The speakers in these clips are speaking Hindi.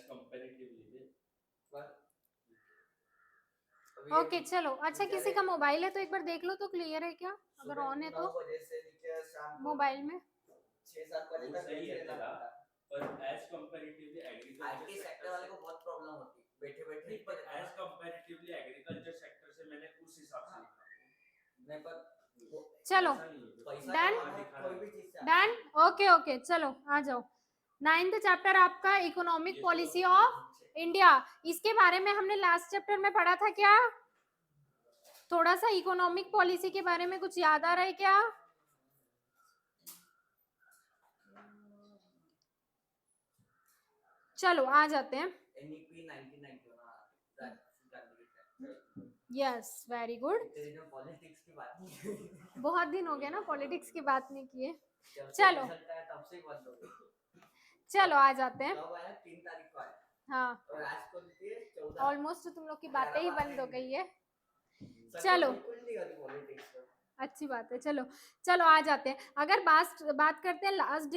as comparatively ओके चलो, अच्छा किसी का मोबाइल है तो एक बार देख लो तो क्लियर है क्या, अगर ऑन है तो 9 बजे से नीचे शाम को मोबाइल में 6-7 बजे वो तक सही है रहना तेरा, पड़ता। पर as comparatively agriculture IT sector वाले को बहुत प्रॉब्लम होती बैठे बैठे नहीं, पर as comparatively agriculture sector से मैंने उस हिसाब से लिखा। नहीं पर चलो ऐसा नहीं है, पैसा डन कमाना है कोई भी चीज से डन ओके ओके चलो आ जाओ। 9th चैप्टर आपका इकोनॉमिक पॉलिसी ऑफ इंडिया, इसके बारे में हमने लास्ट चैप्टर में पढ़ा था क्या, थोड़ा सा इकोनॉमिक पॉलिसी के बारे में कुछ याद आ रहा है क्या? चलो आ जाते हैं। NEP 1991 yes very good, politics की बात नहीं बहुत दिन हो गया ना पॉलिटिक्स की बात नहीं किए। जब से चलो रिजल्ट आया तब से ही बंद हो गई। चलो आ जाते हैं। कब आया 3 तारीख को आया हाँ और आज को थी 14। ऑलमोस्ट तुम लोग की बातें ही बंद हो गई है। सच चलो में बिल्कुल नहीं होती पॉलिटिक्स में। अच्छी बात है, चलो चलो आ जाते हैं। अगर बात करते हैं लास्ट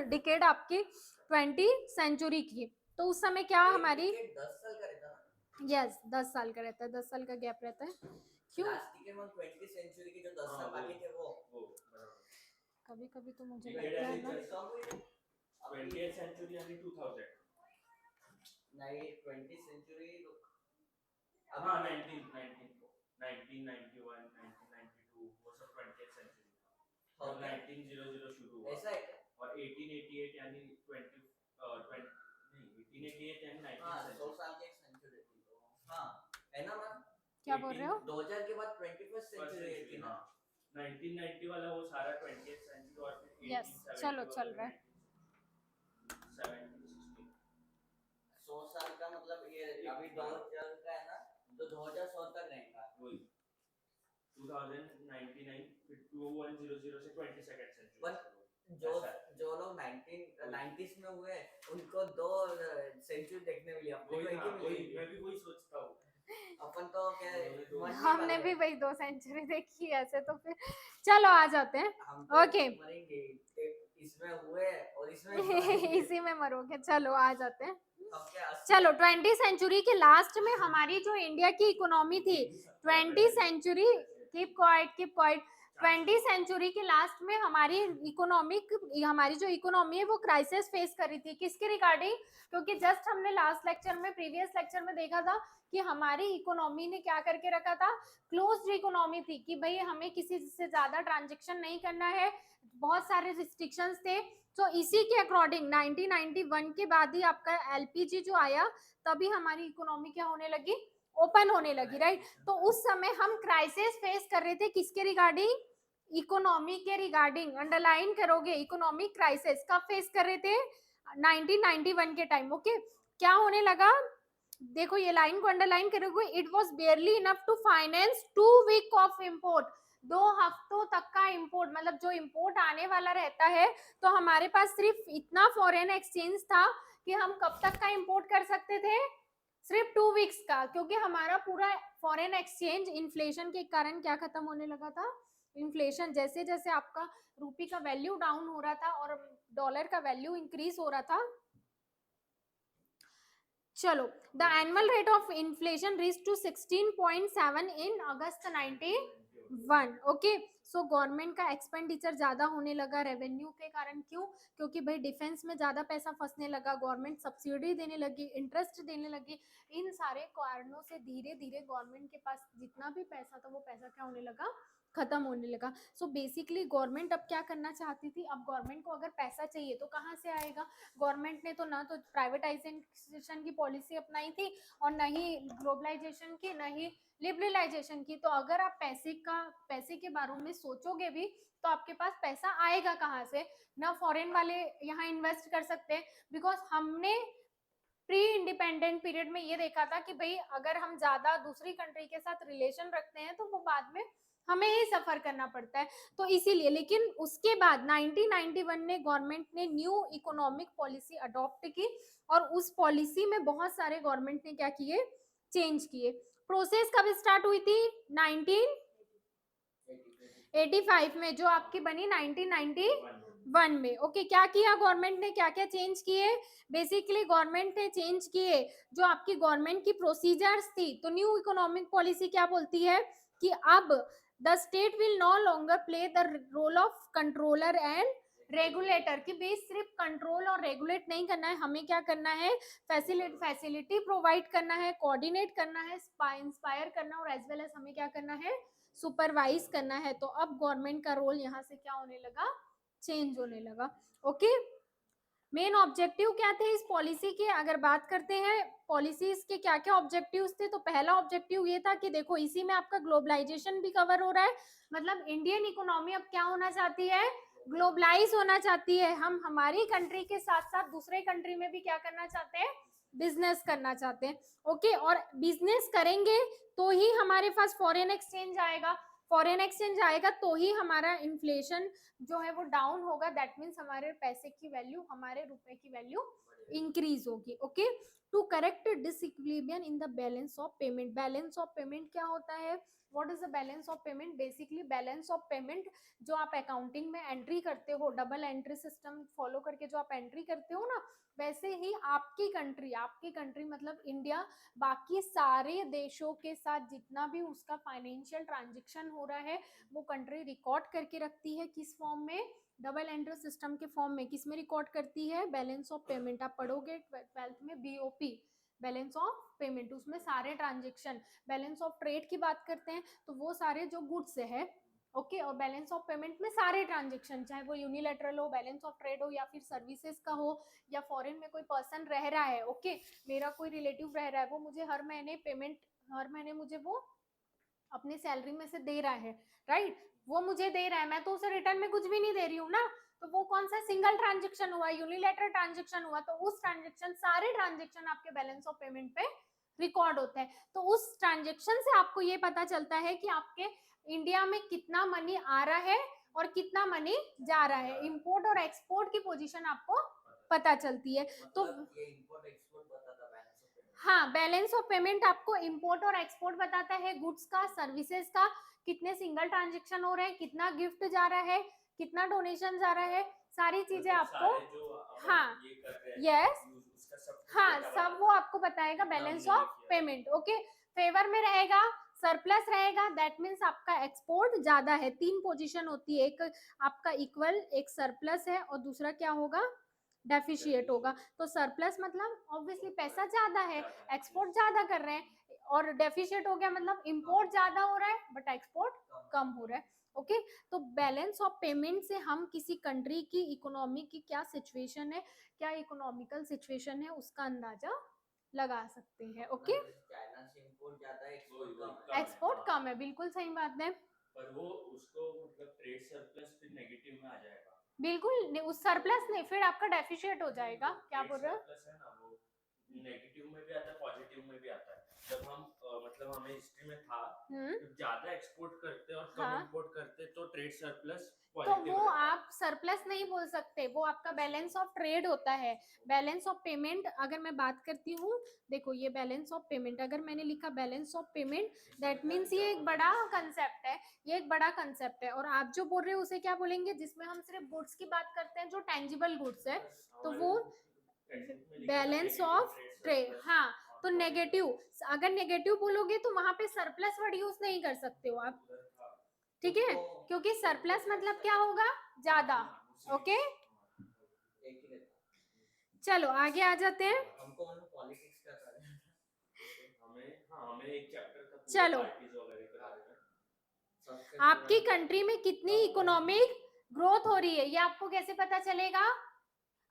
डिकेड आपकी 20th सेंचुरी की, तो उस समय क्या हमारी 10 साल का रहता ना। यस 10 साल का रहता है, 10 साल का गैप रहता है। क्यों लास्ट डिकेड में 20th सेंचुरी के जो 10 साल बाकी थे वो कभी कभी तो मुझे Decade लगता है ऐसे ना ही चलता। 20th century यानी 2000 नहीं 20th सेंचुरी हाँ 1991 1992 वो सब 20th century था और 1900 शुरू हुआ ऐसा है और 1888 यानी 20 नहीं 1888 यानी 19th हाँ 100 century। साल की एक सेंचुरी थी तो हाँ है ना मैम, क्या बोल रहे हो? 2000 के बाद 21st सेंचुरी थी ना। 1990 वाला वो सारा 20th सेंचुरी और फिर यस चलो चल रहा है। 100 साल का मतलब ये अभी 2000 का है ना तो 2100 तक रहेगा वही 2099 फिर 2100 से 22nd सेंचुरी। पर जो लोग 1990s में हुए उनको 2 सेंचुरी देखने मिली, वही मैं भी वही सोचता हूँ। अपन तो क्या हमने भी वही 2 सेंचुरी देखी ऐसे, तो फिर चलो आ जाते हैं। तो ओके मरेंगे इसमें हुए और इसमें इसी में मरोगे, चलो आ जाते हैं। हम क्या चलो 20th सेंचुरी के लास्ट में हमारी जो इंडिया की इकोनॉमी थी, 20th century keep quite 20th century के लास्ट में हमारी जो इकोनॉमी है वो क्राइसिस फेस कर रही थी, किसके रिगार्डिंग? क्योंकि जस्ट हमने लास्ट लेक्चर में प्रीवियस लेक्चर में देखा था कि हमारी इकोनॉमी ने क्या करके रखा था, क्लोज्ड इकोनॉमी थी कि भाई हमें किसी से ज्यादा ट्रांजेक्शन नहीं करना है, बहुत सारे रिस्ट्रिक्शंस थे। तो इसी के अकॉर्डिंग 1991 के बाद ही आपका एलपीजी जो आया, तभी हमारी इकोनॉमी क्या होने लगी, ओपन होने लगी, राइट। तो उस समय हम क्राइसिस फेस कर रहे थे, किसके रिगार्डिंग? इकोनॉमी के रिगार्डिंग, अंडरलाइन करोगे, इकोनॉमिक क्राइसिस कब फेस कर रहे थे? 1991 के टाइम। ओके क्या होने लगा, देखो ये लाइन को अंडरलाइन करोगे, it was barely enough to finance 2 week of import, 2 हफ्तों तक का इंपोर्ट, मतलब जो इंपोर्ट आने वाला रहता है तो हमारे पास सिर्फ इतना फॉरेन एक्सचेंज था कि हम कब तक का इंपोर्ट कर सकते थे, सिर्फ 2 वीक्स का, क्योंकि हमारा पूरा फॉरेन एक्सचेंज इन्फ्लेशन के कारण क्या खत्म होने लगा था, इन्फ्लेशन जैसे जैसे आपका रूपी का वैल्यू डाउन हो रहा था और डॉलर का वैल्यू इंक्रीज हो रहा था। चलो the annual rate of inflation reach to 16.7 in August 91। Okay so government का एक्सपेंडिचर ज्यादा होने लगा रेवेन्यू के कारण, क्यों? क्योंकि भाई डिफेंस में ज्यादा पैसा फंसने लगा, गवर्नमेंट सब्सिडी देने लगी, इंटरेस्ट देने लगी, इन सारे कारणों से धीरे धीरे गवर्नमेंट के पास जितना भी पैसा था वो पैसा क्या होने लगा, खत्म होने लगा। सो बेसिकली गवर्नमेंट अब क्या करना चाहती थी, अब गवर्नमेंट को अगर पैसा चाहिए तो कहाँ से आएगा, गवर्नमेंट ने तो ना तो प्राइवेटाइजेशन की पॉलिसी अपनाई थी और न ही ग्लोबलाइजेशन की, न ही लिबरलाइजेशन की। तो अगर आप पैसे के बारे में सोचोगे भी तो आपके पास पैसा आएगा कहाँ से, ना फॉरेन वाले यहाँ इन्वेस्ट कर सकते हैं, बिकॉज हमने प्री इंडिपेंडेंट पीरियड में ये देखा था कि भाई अगर हम ज्यादा दूसरी कंट्री के साथ रिलेशन रखते हैं तो वो बाद में हमें ही सफर करना पड़ता है, तो इसीलिए। लेकिन उसके बाद 1991 में गवर्नमेंट ने न्यू इकोनॉमिक पॉलिसी अडॉप्ट की और उस पॉलिसी में बहुत सारे गवर्नमेंट ने क्या किए, चेंज किए। प्रोसेस कब स्टार्ट हुई थी? 1985 में, जो आपकी बनी 1991 वन में। ओके, क्या किया गवर्नमेंट ने, क्या क्या चेंज किए? बेसिकली गवर्नमेंट ने चेंज किए जो आपकी गवर्नमेंट की प्रोसीजर्स थी। तो न्यू इकोनॉमिक पॉलिसी क्या बोलती है कि अब the state will no longer play the role of controller and regulator, की बेस सिर्फ कंट्रोल और रेगुलेट नहीं करना है, हमें क्या करना है, फैसिलिटी प्रोवाइड करना है, कोऑर्डिनेट करना है, इंस्पायर करना, और एज वेल एज हमें क्या करना है, सुपरवाइज करना है। तो अब गवर्नमेंट का रोल यहाँ से क्या होने लगा, चेंज होने लगा। ओके, मेन ऑब्जेक्टिव क्या थे इस पॉलिसी के, अगर बात करते हैं पॉलिसीज के क्या क्या ऑब्जेक्टिव्स थे, तो पहला ऑब्जेक्टिव ये था कि देखो इसी में आपका ग्लोबलाइजेशन भी कवर हो रहा है, मतलब इंडियन इकोनॉमी अब क्या होना चाहती है, ग्लोबलाइज होना चाहती है। हम हमारी कंट्री के साथ साथ दूसरे कंट्री में भी क्या करना चाहते हैं, बिजनेस करना चाहते हैं। ओके, और बिजनेस करेंगे तो ही हमारे पास फॉरेन एक्सचेंज आएगा, फॉरेन एक्सचेंज आएगा तो ही हमारा इन्फ्लेशन जो है वो डाउन होगा, दैट मीन्स हमारे पैसे की वैल्यू, हमारे रुपए की वैल्यू इंक्रीज होगी। Okay, to correct disequilibrium in the balance of payment. Balance of payment क्या होता है, what is the balance of payment? Basically balance of payment जो आप अकाउंटिंग में एंट्री करते हो, डबल एंट्री सिस्टम फॉलो करके जो आप एंट्री करते हो ना, वैसे ही आपकी कंट्री मतलब इंडिया बाकी सारे देशों के साथ जितना भी उसका फाइनेंशियल ट्रांजेक्शन हो रहा है वो कंट्री रिकॉर्ड करके रखती है, किस फॉर्म में, डबल एंट्री सिस्टम के फॉर्म में। किस में रिकॉर्ड करती है, बैलेंस ऑफ पेमेंट। आप पढ़ोगे 12th में बीओपी, बैलेंस ऑफ पेमेंट, उसमें सारे ट्रांजेक्शन। बैलेंस ऑफ ट्रेड की बात करते हैं तो वो सारे जो गुड्स है, ओके, और बैलेंस ऑफ पेमेंट में सारे ट्रांजेक्शन, चाहे वो यूनिलेटरल हो, बैलेंस ऑफ ट्रेड हो, या फिर सर्विसेज का हो, या फॉरेन में कोई पर्सन रह रहा है, ओके, मेरा कोई रिलेटिव रह रहा है, वो मुझे हर महीने पेमेंट, हर महीने मुझे वो अपनी सैलरी में से दे रहा है, राइट, वो मुझे दे रहा है, मैं तो उसे रिटर्न में कुछ भी नहीं दे रही हूँ ना, तो वो कौन सा सिंगल ट्रांजेक्शन हुआ, यूनिलेटरल ट्रांजेक्शन हुआ, तो उस ट्रांजेक्शन, सारे ट्रांजेक्शन आपके बैलेंस ऑफ पेमेंट पे रिकॉर्ड होते हैं। तो उस ट्रांजेक्शन से आपको ये पता चलता है कि आपके इंडिया में कितना मनी आ रहा है और कितना मनी जा रहा है, इंपोर्ट और एक्सपोर्ट की पोजीशन आपको पता चलती है। तो ये इंपोर्ट एक्सपोर्ट बताता बैलेंस ऑफ पेमेंट। हाँ, बैलेंस ऑफ पेमेंट आपको इंपोर्ट और एक्सपोर्ट बताता है, गुड्स का, सर्विसेज का, कितने सिंगल ट्रांजेक्शन हो रहे हैं, कितना गिफ्ट जा रहा है, कितना डोनेशन जा रहा है, सारी चीजें आपको, हाँ, यस, हाँ, सब वो आपको बताएगा balance of payment. Okay, favour में रहेगा, सरप्लस रहेगा, दैट मीन्स आपका एक्सपोर्ट ज्यादा है। 3 पोजीशन होती है, एक आपका इक्वल, एक सरप्लस है, और दूसरा क्या होगा, डेफिशिएट होगा। तो सरप्लस मतलब ऑब्वियसली पैसा ज्यादा है, एक्सपोर्ट ज्यादा कर रहे हैं, और डेफिशिएट हो गया मतलब इंपोर्ट ज्यादा हो रहा है बट एक्सपोर्ट कम हो रहा है। ओके, तो बैलेंस ऑफ पेमेंट से हम किसी कंट्री की इकोनॉमी की क्या सिचुएशन है, क्या इकोनॉमिकल सिचुएशन है, उसका अंदाजा लगा सकते हैं। ओके, चाइना से इंपोर्ट ज्यादा है, एक्सपोर्ट कम है, बिल्कुल सही बात है, पर वो उसको मतलब ट्रेड सरप्लस फिर नेगेटिव में आ जाएगा। बिल्कुल उस सरप्लस नहीं, फिर आपका डेफिशिएट हो जाएगा। क्या बोल रहे हो? सरप्लस है ना, वो नेगेटिव में भी आता है, पॉजिटिव में भी आता है। जब हम मतलब हमें हिस्ट्री में था, जब ज्यादा एक्सपोर्ट करते और कम हाँ। इंपोर्ट करते तो ट्रेड सरप्लस तो पॉजिटिव वो आप सरप्लस नहीं बोल सकते, वो आपका बैलेंस ऑफ ट्रेड होता है। बैलेंस ऑफ पेमेंट अगर मैं बात करती हूँ, देखो ये बैलेंस ऑफ पेमेंट, अगर मैंने लिखा balance of payment, that means ये एक बड़ा कंसेप्ट है, ये एक बड़ा कंसेप्ट है। और आप जो बोल रहे हो उसे क्या बोलेंगे, जिसमें हम सिर्फ गुड्स की बात करते हैं, जो टेंजिबल गुड्स है, तो वो बैलेंस ऑफ ट्रेड। हाँ, तो नेगेटिव, अगर नेगेटिव बोलोगे तो वहां पे सरप्लस वर्ड यूज नहीं कर सकते हो आप, ठीक है, क्योंकि सरप्लस मतलब क्या होगा, ज्यादा। ओके, चलो आगे आ जाते हैं। हमको मतलब पॉलिटिक्स का था हमें एक चैप्टर का चलो, पार्टीज वगैरह का सबसे आपकी कंट्री में कितनी इकोनॉमिक ग्रोथ हो रही है, ये आपको कैसे पता चलेगा?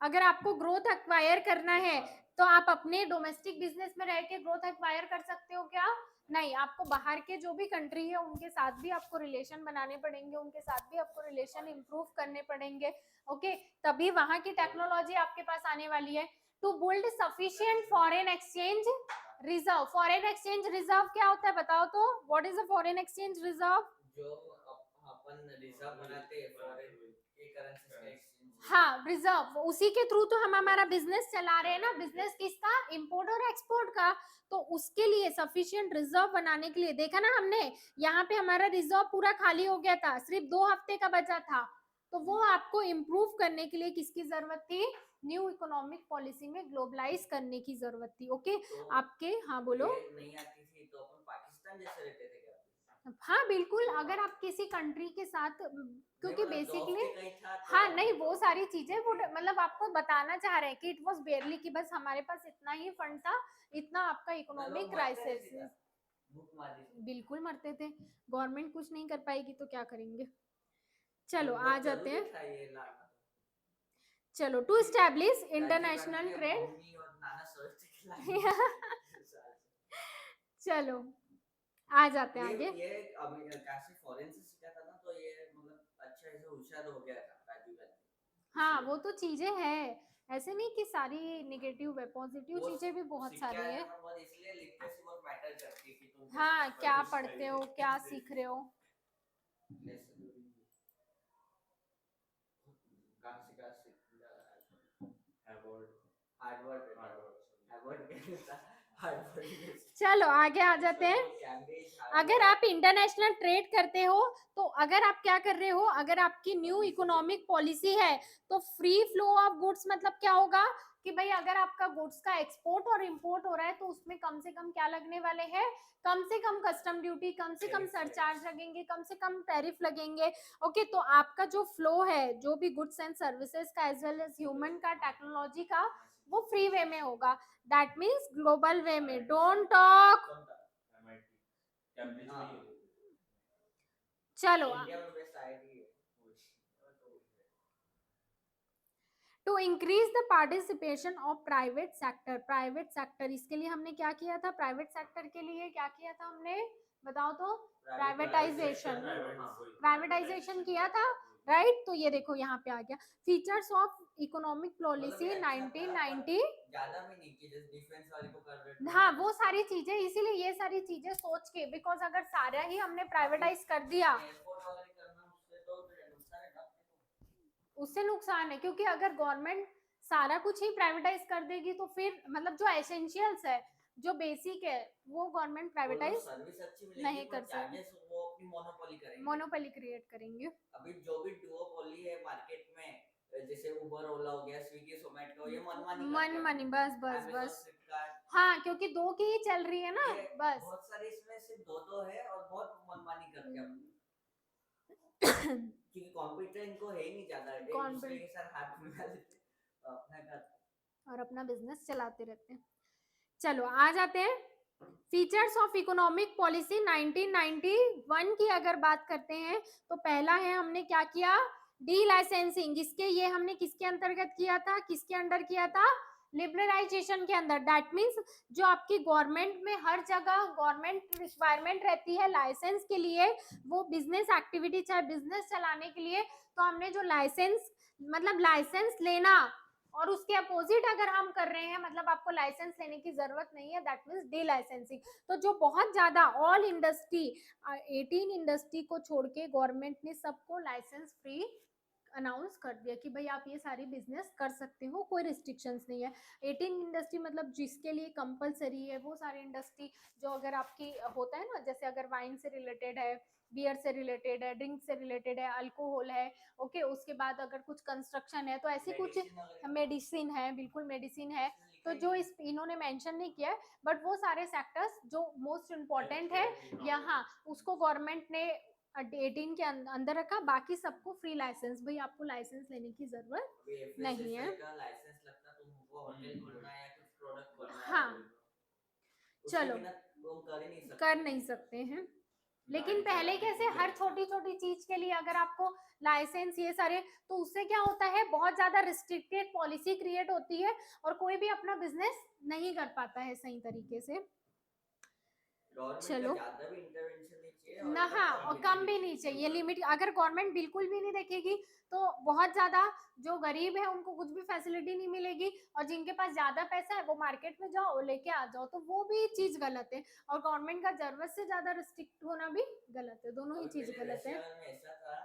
अगर आपको ग्रोथ एक्वायर करना है तो आप अपने डोमेस्टिक बिजनेस में रह के ग्रोथ एक्वायर कर सकते हो क्या? नहीं, आपको बाहर के जो भी कंट्री है उनके साथ भी आपको रिलेशन बनाने पड़ेंगे, उनके साथ भी आपको रिलेशन इंप्रूव करने पड़ेंगे। ओके, तभी वहां की टेक्नोलॉजी आपके पास आने वाली है। To build sufficient foreign exchange reserve. Foreign exchange reserve क्या होता है बताओ तो, what is a foreign exchange reserve? जो अपन रिजर्व बनाते हैं फॉरेन की करेंसी का एक्सचेंज। हाँ, रिजर्व, उसी के थ्रू तो हम हमारा बिजनेस चला रहे हैं ना। बिजनेस किसका? इंपोर्ट और एक्सपोर्ट का। तो उसके लिए सफिशिएंट रिजर्व बनाने के लिए, देखा ना हमने, यहाँ पे हमारा रिजर्व पूरा खाली हो गया था, सिर्फ 2 हफ्ते का बचा था। तो वो आपको इम्प्रूव करने के लिए किसकी जरूरत थी, न्यू इकोनॉमिक पॉलिसी में ग्लोबलाइज करने की जरूरत थी। ओके तो आपके, हाँ बोलो। ये नहीं आती थी तो अपन पाकिस्तान जैसे रहते थे क्या? हाँ बिल्कुल, अगर आप किसी कंट्री के साथ, क्योंकि मतलब जॉब्स बेसिकली, के कहीं था तो हाँ नहीं वो सारी चीजें वो मतलब आपको बताना चाह रहे हैं कि इट वाज बेयरली कि बस हमारे पास इतना ही फंड था, इतना आपका इकोनॉमिक लोग मरते थे क्राइसिस। सीधा, भूखमरी से। बिल्कुल मरते थे, गवर्नमेंट कुछ नहीं कर पाएगी तो क्या करेंगे। चलो और आ बहुत जाते जरूरी हैं, था ये लाना। चलो to establish Rajiv Gandhi international के ट्रेड। मम्मी और नाना सोचते कि लाएंगे। चलो आ जाते हैं आगे। ये अभी काशी फॉरेन से सीखा था ना, तो ये मतलब अच्छा ऐसे होशियार हो गया था राजीव गांधी। हाँ वो तो चीजें हैं, ऐसे नहीं कि सारी निगेटिव है, पॉजिटिव वो चीजें भी बहुत सीख के सारी आया है। था ना, बहुत इसलिए लिटरेसी बहुत मैटर करती है कि तुम हाँ कैसे क्या कुछ पढ़ते हो, क्या सीख रहे हो। कहाँ से हार्वर्ड हार्वर्ड हार्वर्ड हार्वर्ड चलो आगे आ जाते हैं। कैम्ब्रिज अगर आप इंटरनेशनल ट्रेड करते हो तो अगर आप क्या कर रहे हो, अगर आपकी न्यू इकोनॉमिक पॉलिसी है तो फ्री फ्लो ऑफ गुड्स मतलब क्या होगा कि भाई अगर आपका गुड्स का एक्सपोर्ट और इंपोर्ट हो रहा है तो उसमें कम से कम क्या लगने वाले हैं, कम से कम कस्टम ड्यूटी, कम से कम सरचार्ज लगेंगे, कम से कम टैरिफ लगेंगे। ओके तो आपका जो फ्लो है जो भी गुड्स एंड सर्विसेज का एज वेल एज ह्यूमन का, टेक्नोलॉजी का, वो फ्री वे में होगा। दैट मीन्स ग्लोबल वे में। Don't talk. कैम्ब्रिज में ही है। चलो इंडिया में बेस्ट आईआईटी है। To increase the participation of private sector, private sector इसके लिए हमने क्या किया था, प्राइवेट सेक्टर के लिए क्या किया था हमने, बताओ तो। प्राइवेटाइजेशन, प्राइवेटाइजेशन किया था, राइट। तो ये देखो यहाँ पे आ गया फीचर्स ऑफ इकोनॉमिक पॉलिसी 1990। ज्यादा भी नहीं कि जैसे डिफेंस वाले को कर रहे थे। हाँ वो सारी चीजें, इसीलिए ये सारी चीजें सोच के, बिकॉज अगर सारा ही हमने प्राइवेटाइज कर दिया एयरपोर्ट वगैरह करना उससे तो नुकसान है ना। उससे नुकसान है, क्योंकि अगर गवर्नमेंट सारा कुछ ही प्राइवेटाइज कर देगी तो फिर मतलब जो एसेंशियल्स है, जो बेसिक है, वो गवर्नमेंट प्राइवेटाइज सर्विस अच्छी मिलेगी नहीं कर पर चार्जेस वो अपनी मोनोपोली करेंगे। मोनोपोली क्रिएट करेंगे। अभी जो भी डुओपोली है मार्केट में, जैसे उबर ओला हो गया, स्विगी जोमेटो, ये मनमानी बस बस Amazon, बस, फ्लिपकार्ट, हाँ क्योंकि दो की ही चल रही है ना, ये बस। बहुत सारे इसमें सिर्फ दो है और बहुत मनमानी करते हैं क्योंकि कॉम्पिटिटर इनको है ही नहीं ज्यादा, एक दूसरे के साथ हाथ मिला लेते अपना कर और अपना बिजनेस चलाते रहते हैं। चलो आ जाते हैं फीचर्स ऑफ इकोनॉमिक पॉलिसी 1991 की अगर बात करते हैं तो पहला है हमने क्या किया, डी लाइसेंसिंग। इसके ये हमने किसके अंतर्गत किया था, किसके अंडर किया था, लिबरलाइजेशन के अंदर। दैट मीन्स जो आपकी गवर्नमेंट में हर जगह गवर्नमेंट रिक्वायरमेंट रहती है लाइसेंस के लिए, वो बिजनेस एक्टिविटी चाहे बिजनेस चलाने के लिए, तो हमने जो लाइसेंस मतलब लाइसेंस लेना और उसके अपोजिट अगर हम कर रहे हैं मतलब आपको लाइसेंस लेने की जरूरत नहीं है, दैट मीन्स डी लाइसेंसिंग। तो जो बहुत ज्यादा ऑल इंडस्ट्री 18 इंडस्ट्री को छोड़ के गवर्नमेंट ने सबको लाइसेंस फ्री अनाउंस कर दिया कि भाई आप ये सारी बिजनेस कर सकते हो, कोई रिस्ट्रिक्शंस नहीं है। 18 इंडस्ट्री मतलब जिसके लिए कंपलसरी है वो सारी इंडस्ट्री, जो अगर आपकी होता है ना, जैसे अगर वाइन से रिलेटेड है, बियर से रिलेटेड है, ड्रिंक से रिलेटेड है, अल्कोहल है, ओके उसके बाद अगर कुछ कंस्ट्रक्शन है, तो ऐसे कुछ मेडिसिन है, बिल्कुल मेडिसिन है। तो जो इस इन्होंने मेंशन नहीं किया है, बट वो सारे सेक्टर्स जो मोस्ट इम्पोर्टेंट है यहाँ, उसको गवर्नमेंट ने 18 के अंदर रखा, बाकी सबको फ्री लाइसेंस, भाई आपको लाइसेंस लेने की जरूरत नहीं है। लाइसेंस लगता तुमको होटल खोलना है या कुछ प्रोडक्ट खोलना है, हाँ चलो तुम कर नहीं सकते हैं, लेकिन पहले कैसे हर छोटी छोटी चीज के लिए अगर आपको लाइसेंस ये सारे, तो उससे क्या होता है बहुत ज्यादा रिस्ट्रिक्टेड पॉलिसी क्रिएट होती है और कोई भी अपना बिजनेस नहीं कर पाता है सही तरीके से। चलो ज्यादा भी इंटरवेंशन नहीं चाहिए ना, हाँ और कम भी नहीं चाहिए, लिमिट। अगर गवर्नमेंट बिल्कुल भी नहीं देखेगी तो बहुत ज्यादा जो गरीब है उनको कुछ भी फैसिलिटी नहीं मिलेगी, और जिनके पास ज्यादा पैसा है वो मार्केट में जाओ लेके आ जाओ, तो वो भी चीज गलत है। और गवर्नमेंट का जरूरत से ज्यादा रिस्ट्रिक्ट होना भी गलत है, दोनों ही चीज गलत है। ऐसा था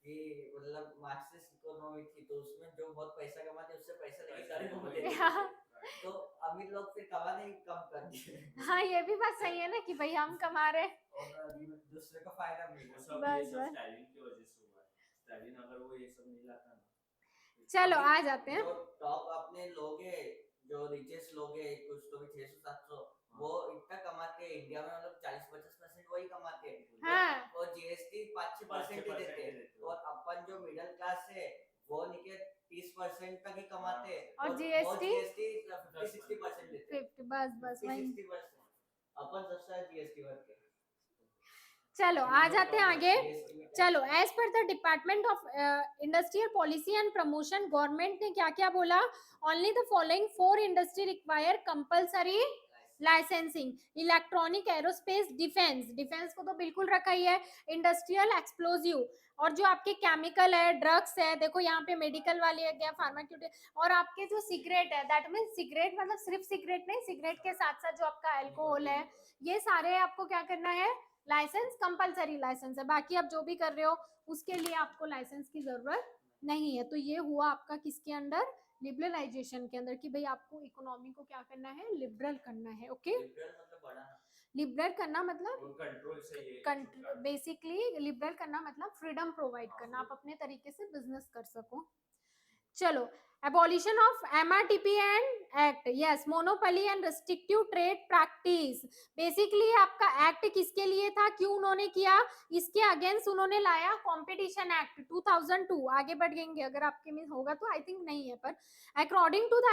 कि मतलब मार्क्सिस्ट इकोनॉमी थी, तो उसमें जो बहुत पैसा कमाते उससे पैसा लेके गरीबों को देते थे, तो अमीर लोग फिर कमाने ही कम कर दिए। हाँ ये भी बात सही है ना कि भाई हम कमा रहे और दूसरे को फायदा मिल रहा है। सब ये सब स्टाइलिंग की वजह से हुआ है। स्टालिन अगर वो ये सब नहीं लाता ना, चलो अभी आ जाते हैं। जो टॉप अपने लोग हैं, जो रिचेस्ट लोग हैं, कुछ तो भी 600-700, वो इतना कमाते हैं इंडिया में, मतलब 40-50% वही कमाते हैं। हाँ। वो जीएसटी 5-6% ही देते हैं, और अपन जो मिडिल क्लास है वो निके 30% तक ही कमाते हैं, और वो जीएसटी जीएसटी 50-60% देते हैं। 50, बस वही। 50-60% अपन सबसे जीएसटी भरते हैं। चलो आ जाते हैं आगे। GST में चलो, एज पर the department of industrial policy and promotion, government ने क्या क्या बोला? Only the following 4 industry require compulsory licensing: electronic, aerospace, defence, defence को तो बिल्कुल रखा ही है, इंडस्ट्रियल, एक्सप्लोजिव, और जो आपके केमिकल है, ड्रग्स है, देखो यहाँ पे मेडिकल वाले है गया, फार्मास्यूटिकल, और आपके जो सिगरेट है, दैट मीन सिगरेट मतलब सिर्फ सिगरेट नहीं, सिगरेट के साथ साथ जो आपका अल्कोहल है, ये सारे आपको क्या करना है? लाइसेंस कंपलसरी लाइसेंस है। बाकी आप जो भी कर रहे हो उसके लिए आपको लाइसेंस की जरूरत नहीं है। तो ये हुआ आपका किसके अंडर? लिबरलाइजेशन के अंदर, कि भाई आपको इकोनॉमी को क्या करना है? लिबरल करना है। ओके, लिबरल मतलब बढ़ाना, लिबरल करना मतलब कंट्रोल से ये बेसिकली लिबरल करना मतलब फ्रीडम प्रोवाइड करना, आप अपने तरीके से बिजनेस कर सको। चलो, abolition of MRTP and Act, yes, monopoly and restrictive trade practice, basically आपका एक्ट किसके लिए था, क्यों उन्होंने किया? इसके अगेंस्ट उन्होंने लाया कंपटीशन एक्ट 2002। आगे बढ़ेंगे, अगर आपके में होगा तो, आई थिंक नहीं है, पर according to the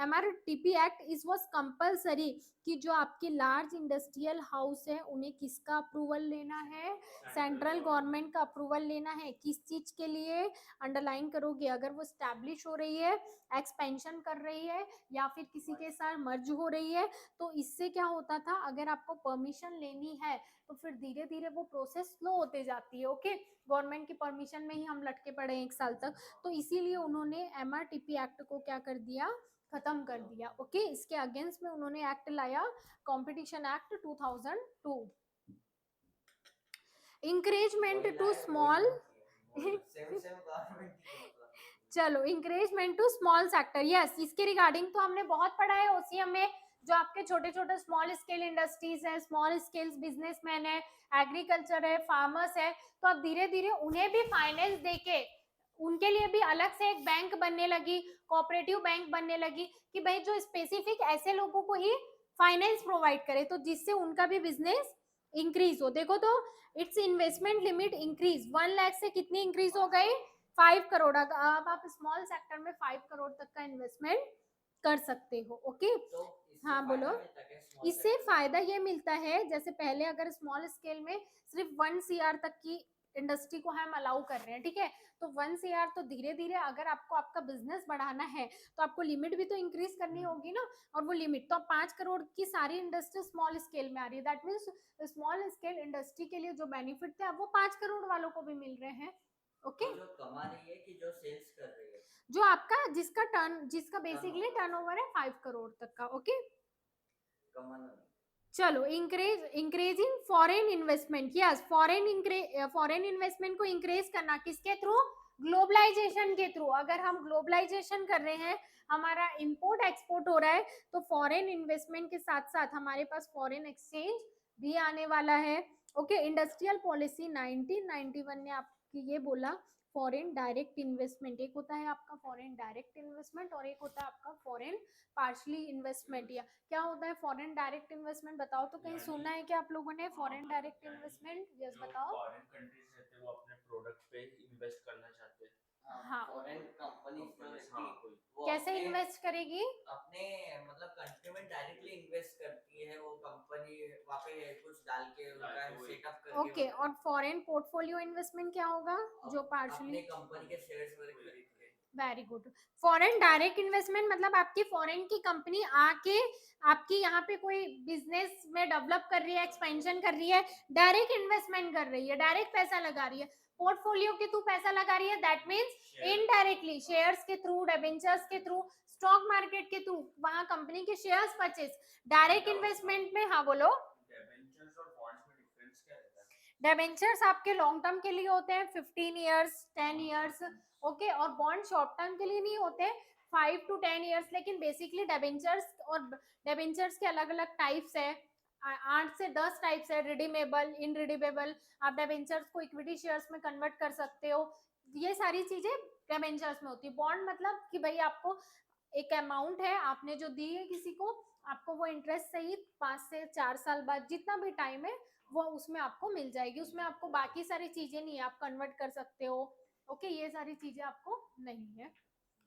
MRTP act is was compulsory कि जो आपके लार्ज इंडस्ट्रियल हाउस है उन्हें किसका अप्रूवल लेना है? सेंट्रल गवर्नमेंट का अप्रूवल लेना है। किस चीज के लिए? अंडरलाइन करोगे, अगर वो स्टैब्लिश हो रही है, एक्सपेंशन कर रही है, या फिर किसी के साथ मर्ज हो रही है, तो इससे क्या होता था, अगर आपको परमिशन लेनी है तो फिर धीरे धीरे वो प्रोसेस स्लो होते जाती है। ओके, गवर्नमेंट की परमिशन में ही हम लटके पड़े हैं 1 साल तक, तो इसीलिए उन्होंने MRTP एक्ट को क्या कर दिया? खत्म कर दिया। ओके, इसके अगेंस्ट में उन्होंने एक्ट लाया, competition act 2002। Encouragement to small चलो, encouragement to small sector, yes, इसके रिगार्डिंग तो हमने बहुत पढ़ा है ओसीएम में। जो आपके छोटे छोटे स्मॉल स्केल इंडस्ट्रीज है, स्मॉल स्केल बिजनेसमैन है, एग्रीकल्चर है, फार्मर्स है, तो अब धीरे धीरे उन्हें भी फाइनेंस देके उनके लिए भी अलग से एक बैंक बनने लगी, कोऑपरेटिव बैंक बनने लगी, कि भाई जो स्पेसिफिक ऐसे लोगों को ही फाइनेंस प्रोवाइड करे, तो जिससे उनका भी बिजनेस इंक्रीज हो। देखो तो it's investment limit increase 1 lakh से कितनी इंक्रीज हो गई? 5 करोड़। अब आप स्मॉल सेक्टर में 5 करोड़ तक का इन्वेस्टमेंट कर सकते हो। ओके, तो हाँ बोलो। इससे फायदा ये मिलता है, जैसे पहले अगर स्मॉल स्केल में सिर्फ 1 CR तक की इंडस्ट्री को हम अलाउ कर रहे हैं, ठीक है, तो 1 CR, तो धीरे धीरे अगर आपको आपका बिजनेस बढ़ाना है तो आपको लिमिट भी तो इंक्रीज करनी होगी ना, और वो लिमिट तो 5 करोड़ की सारी इंडस्ट्री स्मॉल स्केल में आ रही है, that means small scale industry के लिए जो बेनिफिट थे अब वो 5 करोड़ वालों को भी मिल रहे हैं। ओके, जो कमा रही है कि जो सेल्स कर रही है, जो आपका जिसका बेसिकली टर्नओवर है 5 करोड़ तक का। ओके, कमाना चलो, increasing foreign investment, yes, foreign investment को इंक्रेज करना किसके थ्रू? ग्लोबलाइजेशन के थ्रू। अगर हम ग्लोबलाइजेशन कर रहे हैं, हमारा इंपोर्ट एक्सपोर्ट हो रहा है, तो फॉरेन इन्वेस्टमेंट के साथ साथ हमारे पास फॉरेन एक्सचेंज भी आने वाला है। ओके, इंडस्ट्रियल पॉलिसी 1991 ने आपकी ये बोला, फॉरेन डायरेक्ट इन्वेस्टमेंट, एक होता है आपका फॉरेन डायरेक्ट इन्वेस्टमेंट और एक होता है आपका फॉरेन पार्शली इन्वेस्टमेंट। या क्या होता है फॉरेन डायरेक्ट इन्वेस्टमेंट? बताओ तो, कहीं सुना है क्या आप लोगों ने फॉरेन डायरेक्ट इन्वेस्टमेंट? यस, बताओ। फॉरेन कंट्रीज रहते हैं वो अपने प्रोडक्ट पे इन्वेस्ट करना चाहते हैं। हाँ, फॉरेन कंपनी कैसे इन्वेस्ट करेगी? अपने मतलब कंट्री में डायरेक्टली इन्वेस्ट करती है, वो कंपनी वहाँ पे कुछ डाल के उनका सेटअप करके। ओके, और फॉरेन पोर्टफोलियो इन्वेस्टमेंट क्या होगा? जो पार्शली अपने कंपनी के शेयर्स वगैरह खरीद के। Very good. Foreign direct investment मतलब आपकी फॉरेन की कंपनी आके आपकी यहाँ पे कोई बिजनेस में डेवलप कर रही है, एक्सपेंशन कर रही है, डायरेक्ट इन्वेस्टमेंट कर रही है, डायरेक्ट पैसा लगा रही है। पोर्टफोलियो के थ्रू पैसा लगा रही है, दैट मीन्स इनडायरेक्टली शेयर्स के थ्रू, डिबेंचर्स के थ्रू, स्टॉक मार्केट के थ्रू, वहां कंपनी के शेयर्स परचेज। डायरेक्ट इन्वेस्टमेंट में, हाँ बोलो। डिबेंचर्स और बॉन्ड्स में डिफरेंस क्या रहता है? डिबेंचर्स आपके लॉन्ग टर्म के लिए होते हैं, 15 इयर्स, 10 इयर्स। ओके, और बॉन्ड शॉर्ट टर्म के लिए नहीं होते, 5 to 10 इयर्स। लेकिन बेसिकली डिबेंचर्स के अलग अलग टाइप्स है। 8 से 10 टाइप्स है, रिडीमेबल, इनरिडीमेबल। आप डिबेंचर्स को इक्विटी शेयर्स में कन्वर्ट कर सकते हो, ये सारी चीजें डिबेंचर्स में होती है। बॉन्ड मतलब कि भाई आपको एक अमाउंट है, आपने जो दी है किसी को, आपको वो इंटरेस्ट सहित 5 से 4 साल बाद जितना भी टाइम है वो उसमें आपको मिल जाएगी। उसमें आपको बाकी सारी चीजें नहीं है, आप कन्वर्ट कर सकते हो, ओके, ये सारी चीजें आपको नहीं है।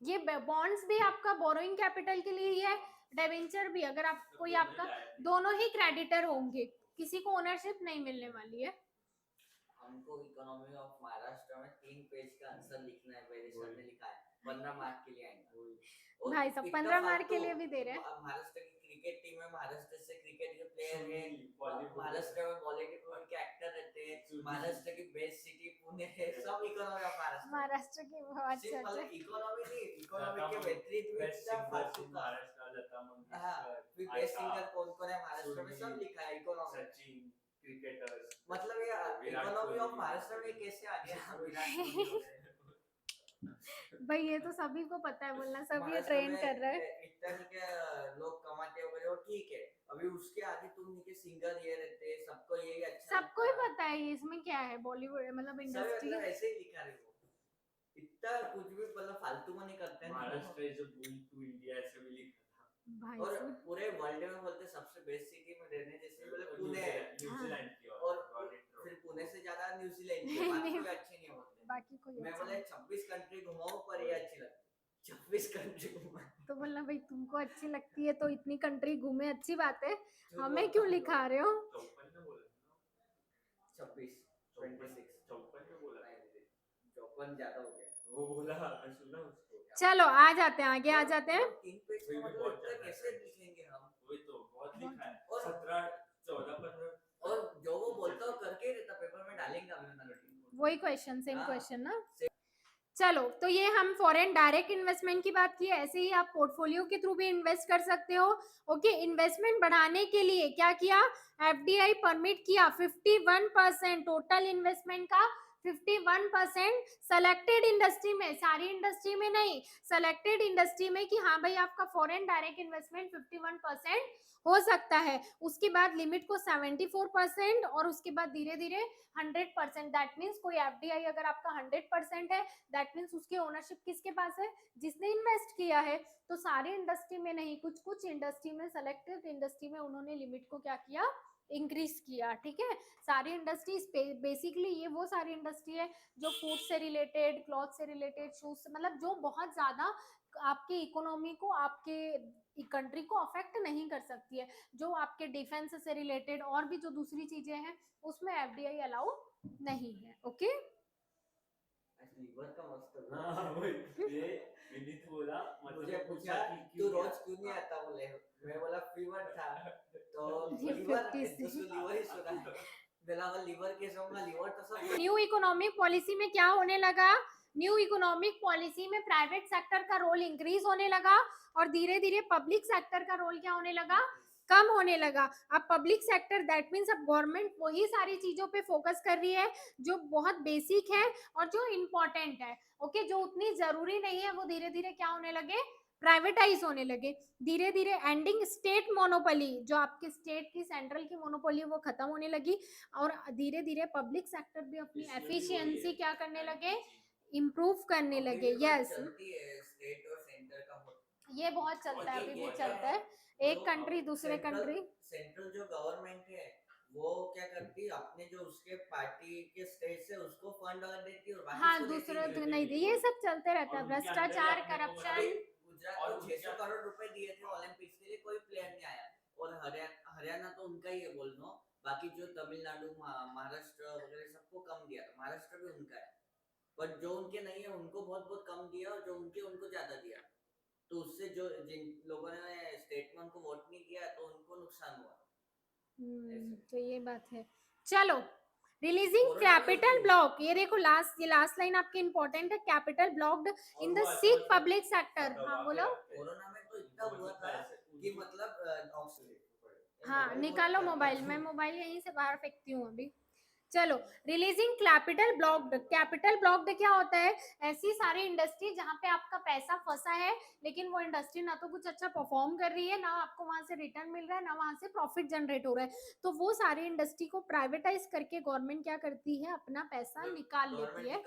ये बॉन्ड्स भी आपका बोरोइंग कैपिटल के लिए ही है, डिबेंचर भी, अगर आप कोई आपका दोनों ही क्रेडिटर होंगे, किसी को ओनरशिप नहीं मिलने वाली है। हमको इकोनॉमी ऑफ महाराष्ट्र में 3 पेज का आंसर लिखना है, मेरे सर ने लिखा है, 15 मार्क के लिए आएगा। और भाई सब इतना 15 मार्क फालतू, के लिए भी दे रहे हैं। महाराष्ट्र की क्रिकेट टीम है, महाराष्ट्र से क्रिकेट के प्लेयर है, महाराष्ट्र में बॉलीवुड के एक्टर रहते हैं, महाराष्ट्र की बेस्ट सिटी पुणे है, सब इकोनॉमी ऑफ महाराष्ट्र। महाराष्ट्र की बहुत सिंपल अच्छा। इकोनॉमी नहीं, इकोनॉमी के विपरीत भी इतना फालतू का। हाँ, फिर बेस्ट सिंगर कौन कौन है महाराष्ट्र में, सब लिखा है इकोनॉमी। सचिन क्रिकेटर्स, मतलब ये इकोनॉमी ऑफ महाराष्ट्र में कैसे आ गया विराट कोहली? भाई ये तो सभी को पता है बोलना, सब ये ट्रेन कर रहा है। इतना के लोग कमाते वगैरह वो ठीक है, अभी उसके आगे तुम के सिंगर ये रहते हैं, सबको यही अच्छा सबको ही पता है इसमें क्या है, बॉलीवुड मतलब इंडस्ट्री। मतलब ऐसे ही लिखा रहे वो, इतना कुछ भी मतलब फालतू में नहीं करते हैं। Maharashtra is a bull to India ऐसे भी लिखा था भाई और साहब, पूरे वर्ल्ड में बोलते सबसे बेस्ट सिटी में रहने जैसे मतलब पुणे न्यूजीलैंड की और फिर पुणे से ज्यादा न्यूजीलैंड की बाकी कोई अच्छे नहीं होते। बाकी कोई मैं अच्छा बोले 26 कंट्री घुमाऊं पर ये अच्छी लगती, 26 कंट्री घुमा तो बोलना भाई तुमको अच्छी लगती है तो इतनी कंट्री घूमे, अच्छी बात है, हमें क्यों लिखा रहे हो? 54 में बोला 26 26 54 में बोला 54 ज्यादा हो गया वो बोला, मैं सुना उसको। चलो आ जाते हैं आगे, आ जाते हैं। 3 पेज का मतलब इतना कैसे लिखेंगे हम? वही तो बहुत लिखा है, और 17 14 15 और जो वो बोलता हो करके ही रहता, पेपर में डालेंगे हम वही क्वेश्चन, सेम हाँ। क्वेश्चन ना। चलो तो ये हम फॉरेन डायरेक्ट इन्वेस्टमेंट की बात की, ऐसे ही आप पोर्टफोलियो के थ्रू भी इन्वेस्ट कर सकते हो। ओके, इन्वेस्टमेंट बढ़ाने के लिए क्या किया, एफडीआई परमिट किया 51%, टोटल इन्वेस्टमेंट का 51% सेलेक्टेड इंडस्ट्री में, सारी इंडस्ट्री में नहीं, सेलेक्टेड इंडस्ट्री में, कि हाँ भाई आपका फॉरेन डायरेक्ट इन्वेस्टमेंट 51% हो सकता है। उसके बाद लिमिट को 74% और उसके बाद धीरे धीरे 100%। दैट मीन्स कोई एफडीआई अगर आपका 100% है, दैट मीन्स उसकी ओनरशिप किसके पास है, जिसने इन्वेस्ट किया है। तो सारी इंडस्ट्री में नहीं, कुछ कुछ इंडस्ट्री में, सेलेक्टेड इंडस्ट्री में उन्होंने लिमिट को क्या किया, इंक्रीज किया। ठीक है, सारी इंडस्ट्री बेसिकली ये वो सारी इंडस्ट्री है जो फूड से रिलेटेड, क्लॉथ से रिलेटेड, शूज से, मतलब जो बहुत ज्यादा आपके इकोनॉमी को, आपके कंट्री को अफेक्ट नहीं कर सकती है, जो आपके डिफेंस से रिलेटेड और भी जो दूसरी चीजें हैं उसमें एफडीआई अलाउ नहीं है। ओके, लीवर का मस्त हाँ वही ये विनीत बोला, मुझे पूछा तू रोज क्यों नहीं आता, बोले मैं बोला फीवर था तो लीवर लीवर ही सुना है, बोला वो लीवर कैसे होगा, लीवर तो सब। न्यू इकोनॉमिक पॉलिसी में क्या होने लगा, न्यू इकोनॉमिक पॉलिसी में प्राइवेट सेक्टर का रोल इंक्रीज होने लगा और धीरे धीरे पब्लिक सेक्टर का रोल क्या होने लगा, कम होने लगा। अब पब्लिक सेक्टर दैट मीन्स अब गवर्नमेंट वही सारी चीजों पे फोकस कर रही है जो बहुत बेसिक है और जो इम्पोर्टेंट है। ओके, जो उतनी जरूरी नहीं है वो धीरे धीरे क्या होने लगे, प्राइवेटाइज होने लगे धीरे धीरे। एंडिंग स्टेट मोनोपोली, जो आपके स्टेट की सेंट्रल की मोनोपोली वो खत्म होने लगी और धीरे धीरे पब्लिक सेक्टर भी अपनी एफिशिएंसी क्या करने लगे, इम्प्रूव करने लगे। यस, स्टेट और सेंटर का ये बहुत चलता है, अभी भी चलता है, एक कंट्री दूसरे कंट्री। सेंट्रल जो गवर्नमेंट है वो क्या करती है, अपने जो उसके पार्टी के स्टेट से उसको फंड देती है और बाकी हाँ, दूसरे नहीं दी, ये सब चलते रहता है, भ्रष्टाचार, करप्शन। गुजरात को 600 करोड़ रुपए दिए थे ओलंपिक्स के लिए, कोई प्लेयर नहीं आया, और हरियाणा तो उनका ही है बोल दो, बाकी जो तमिलनाडु महाराष्ट्र वगैरह सबको कम दिया था, महाराष्ट्र भी उनका है, पर जो उनके नहीं है उनको बहुत बहुत कम दिया और जो उनके उनको ज्यादा दिया, तो उससे जो जिन लोगों ने स्टेट में उनको वोट नहीं किया तो उनको नुकसान हुआ। तो ये बात है। चलो, रिलीजिंग कैपिटल ब्लॉक, ये देखो ये लास्ट लाइन आपकी इंपॉर्टेंट है, capital blocked in the sick public sector. हाँ बोलो। कोरोना में तो इतना हुआ था कि मतलब हाँ निकालो मोबाइल, मैं मोबाइल यहीं से बाहर फेंकती हूँ अभी। चलो, रिलीजिंग कैपिटल ब्लॉक्ड क्या होता है? ऐसी सारी इंडस्ट्री जहां पे आपका पैसा फंसा है, लेकिन वो इंडस्ट्री ना तो कुछ अच्छा परफॉर्म कर रही है, ना आपको वहां से रिटर्न मिल रहा है, ना वहां से प्रॉफिट जनरेट हो रहा है, तो वो सारी इंडस्ट्री को प्राइवेटाइज करके गवर्नमेंट क्या करती है? अपना पैसा निकाल लेती है।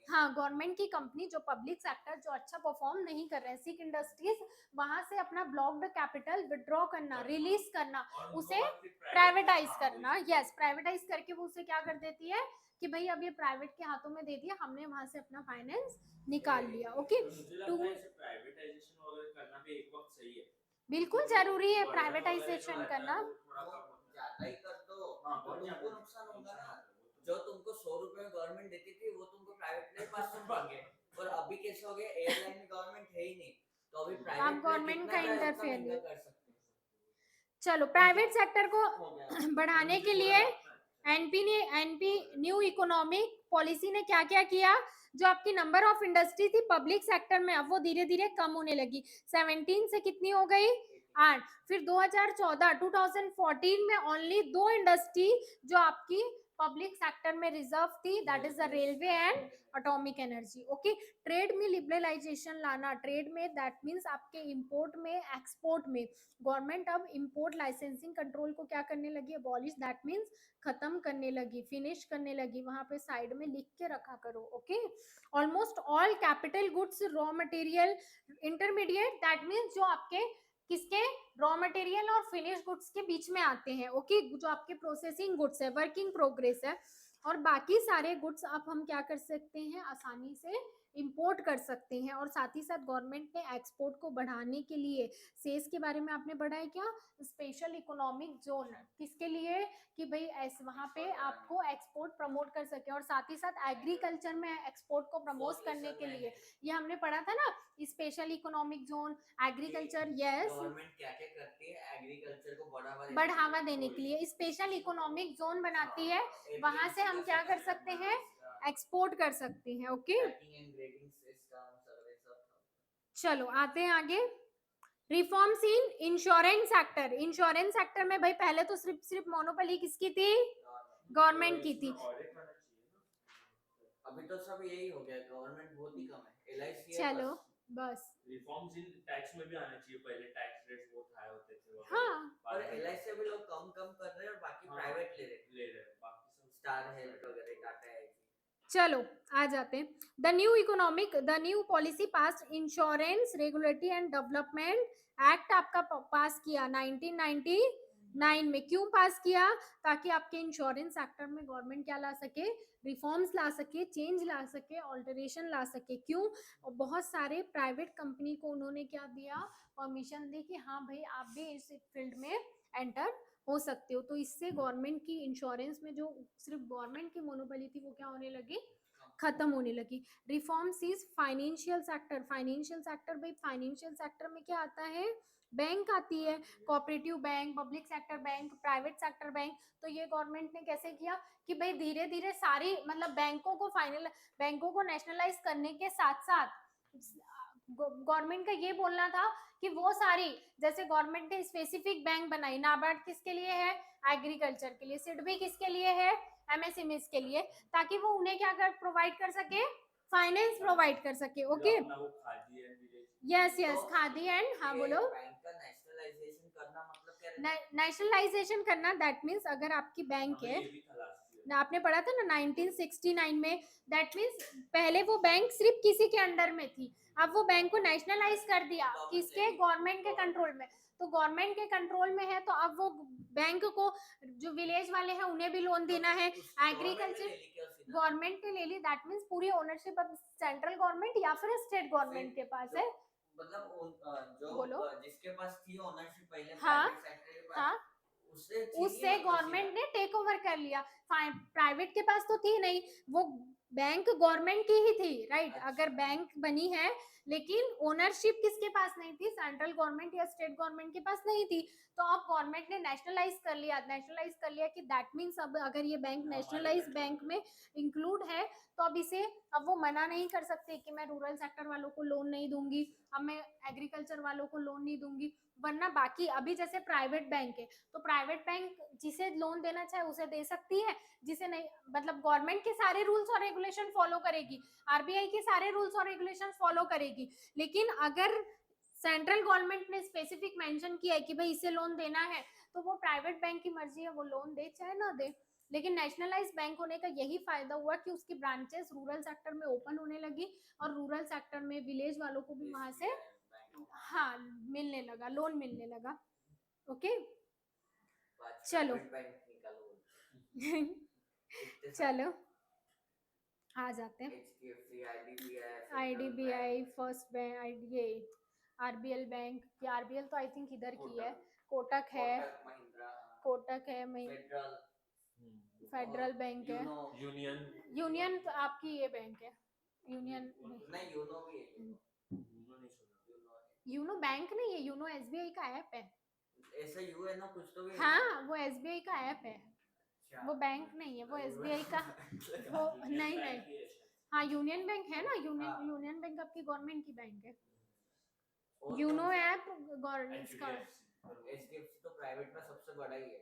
हाँ, गवर्नमेंट की कंपनी जो पब्लिक सेक्टर जो अच्छा परफॉर्म नहीं कर रहे हैं, सिक इंडस्ट्रीज, वहां से अपना ब्लॉक्ड कैपिटल विड्रॉ करना, रिलीज करना, उसे प्राइवेटाइज करना। यस, प्राइवेटाइज करके वो उसे क्या कर देती है कि भाई अब ये प्राइवेट के हाथों में दे दिया, हमने वहां से अपना फाइनेंस निकाल लिया। ओके, मुझे लगता है प्राइवेटाइजेशन वगैरह करना भी एक वक्त सही है, बिल्कुल जरूरी है प्राइवेटाइजेशन करना। ज्यादा ही कर दो, हाँ, बहुत तुमको ज्यादा नुकसान होगा ना। जो तुमको 100 रुपए में गवर्नमेंट देती थी, वो तुमको प्राइवेट में 500 देंगे। और अभी कैसे हो गया, एयरलाइन में गवर्नमेंट है ही नहीं, तो अभी प्राइवेट में गवर्नमेंट का जितना इंटरफेयर महंगा नहीं। कर सकते हैं। चलो, प्राइवेट सेक्टर को हो गया। बढ़ाने के लिए एनपी न्यू इकोनॉमिक पॉलिसी ने क्या क्या किया? जो आपकी नंबर ऑफ इंडस्ट्री थी पब्लिक सेक्टर में, अब वो धीरे धीरे कम होने लगी। 17 से कितनी हो गई? 8। फिर 2014 में ओनली 2 इंडस्ट्री जो आपकी पब्लिक सेक्टर में रिजर्व थी, that is the railway and atomic energy. Okay, trade में लिबरलाइजेशन लाना, ट्रेड में दैट मींस आपके इंपोर्ट में एक्सपोर्ट में गवर्नमेंट अब इंपोर्ट लाइसेंसिंग कंट्रोल को क्या करने लगी? अबॉलिश, दैट मींस खत्म करने लगी, फिनिश करने लगी। वहां पे साइड में लिख के रखा करो। Okay, almost all capital goods, raw material, intermediate, that means जो आपके किसके रॉ मटेरियल और फिनिश गुड्स के बीच में आते हैं। ओके, जो आपके प्रोसेसिंग गुड्स है, वर्किंग प्रोग्रेस है, और बाकी सारे गुड्स अब हम क्या कर सकते हैं? आसानी से इंपोर्ट कर सकते हैं। और साथ ही साथ गवर्नमेंट ने एक्सपोर्ट को बढ़ाने के लिए, सेल्स के बारे में आपने पढ़ा है क्या? स्पेशल इकोनॉमिक जोन, किसके लिए? कि भाई ऐसे वहां पे आपको एक्सपोर्ट प्रमोट कर सके, और साथ ही साथ एग्रीकल्चर में एक्सपोर्ट को प्रमोट करने के लिए, ये हमने पढ़ा था ना, special economic zone, agriculture. Yes, government क्या क्या करती है एग्रीकल्चर को बढ़ावा देने के लिए स्पेशल इकोनॉमिक जोन बनाती है, वहां से हम क्या कर सकते हैं? एक्सपोर्ट कर सकते हैं। ओके, चलो आते हैं आगे। Reforms in insurance sector, insurance sector में भाई पहले तो सिर्फ मोनोपोली किसकी थी? गवर्नमेंट की थी। अभी तो सब यही हो गया, गवर्नमेंट बहुत ही कम है, एलआईसी है चलो बस। रिफॉर्म्स इन टैक्स में भी आना चाहिए, पहले टैक्स रेट्स बहुत हाई होते थे। हाँ, और एलआईसी अभी लोग कम कर रहे हैं, और बाकी प्राइवेट ले रहे हैं, बाकी सब स्टार हेल्थ वगैरह, टाटा है। चलो आ जाते हैं। The new policy pass, insurance regulatory and development act आपका पास किया 1999 में। क्यों पास किया? ताकि आपके इंश्योरेंस सेक्टर में गवर्नमेंट क्या ला सके? रिफॉर्म्स ला सके, चेंज ला सके, ऑल्टरेशन ला सके। क्यों? और बहुत सारे प्राइवेट कंपनी को उन्होंने क्या दिया? परमिशन दी कि हाँ भाई आप भी इस फील्ड में एंटर हो सकते हो। तो इससे गवर्नमेंट की इंश्योरेंस में जो सिर्फ गवर्नमेंट की मोनोपोली थी, वो क्या होने लगी? खत्म होने लगी। Reforms is financial sector, financial sector भाई, फाइनेंशियल सेक्टर में क्या आता है? बैंक आती है, cooperative bank, public sector bank, private sector bank. तो ये गवर्नमेंट ने कैसे किया कि भाई धीरे धीरे सारी मतलब बैंकों को नेशनलाइज करने के साथ साथ गवर्नमेंट का ये बोलना था कि वो सारी, जैसे गवर्नमेंट ने स्पेसिफिक बैंक बनाई, नाबार्ड किसके लिए है? एग्रीकल्चर के लिए। सिडबी किसके लिए है? एमएसएमईज के लिए, ताकि वो उन्हें क्या कर प्रोवाइड कर सके? फाइनेंस प्रोवाइड कर सके। Okay, yes yes, khadi and, हाँ बोलो। बैंक का नेशनलाइजेशन करना मतलब क्या? नेशनलाइजेशन करना दैट मींस अगर आपकी बैंक है ना, आपने पढ़ा था ना 1969 में, दैट मींस पहले वो बैंक सिर्फ किसी के अंडर में थी, अब वो बैंक को नेशनलाइज कर दिया, किसके? गवर्नमेंट के कंट्रोल में। तो गवर्नमेंट के कंट्रोल में है, तो अब वो बैंक को, जो विलेज वाले हैं उन्हें भी लोन देना है, एग्रीकल्चर गवर्नमेंट ने ले ली, दैट मींस पूरी ओनरशिप अब सेंट्रल गवर्नमेंट या फिर स्टेट गवर्नमेंट के पास है। मतलब जो बोलो। जिसके पास थी ओनरशिप पहले, हाँ, प्राइवेट सेक्टर के पास, हाँ, उससे गवर्नमेंट ने टेक ओवर कर लिया। प्राइवेट के पास तो थी नहीं, वो बैंक गवर्नमेंट की ही थी, राइट? अच्छा। अगर बैंक बनी है लेकिन ओनरशिप किसके पास नहीं थी? सेंट्रल गवर्नमेंट या स्टेट गवर्नमेंट के पास नहीं थी। तो अब गवर्नमेंट ने नेशनलाइज कर लिया कि दैट मींस अब अगर ये बैंक नेशनलाइज बैंक में इंक्लूड है, तो अब इसे, अब वो मना नहीं कर सकते कि मैं रूरल सेक्टर वालों को लोन नहीं दूंगी, अब मैं एग्रीकल्चर वालों को लोन नहीं दूंगी। वरना बाकी अभी जैसे प्राइवेट बैंक है तो प्राइवेट बैंक जिसे लोन देना चाहे उसे दे सकती है, जिसे नहीं मतलब गवर्नमेंट के सारे रूल्स और रेगुलेशन फॉलो करेगी, आरबीआई के सारे रूल्स और रेगुलेशन फॉलो करेगी। लेकिन अगर सेंट्रल गवर्नमेंट ने स्पेसिफिक मेंशन किया है कि भाई इसे लोन देना है तो वो प्राइवेट बैंक की मर्जी है, वो लोन दे चाहे ना दे। लेकिन नेशनलाइज बैंक होने का यही फायदा हुआ कि उसकी ब्रांचेस रूरल सेक्टर में ओपन होने लगी और रूरल सेक्टर में विलेज वालों को भी वहां से हाँ मिलने लगा, लोन मिलने लगा। ओके चलो चलो आ जाते हैं। आईडीबीआई, फर्स्ट बैंक, ये आरबीएल बैंक, ये आरबीएल तो आई थिंक इधर की है, कोटक है, कोटक है, फेडरल बैंक है, यूनियन यूनियन तो आपकी ये बैंक है, यूनियन नहीं यूनो भी है, यूनो बैंक नहीं है, यूनो एसबीआई का ऐप है। ऐसा यू है ना कुछ तो भी हाँ वो एसबीआई का ऐप है, वो बैंक नहीं है, वो एसबीआई का वो नहीं नहीं हाँ यूनियन बैंक है ना, यूनियन बैंक आपकी गवर्नमेंट की बैंक है। यूनो ऐप गवर्नमेंट का, एचडीएफसी तो प्राइवेट में सबसे बड़ा ही है।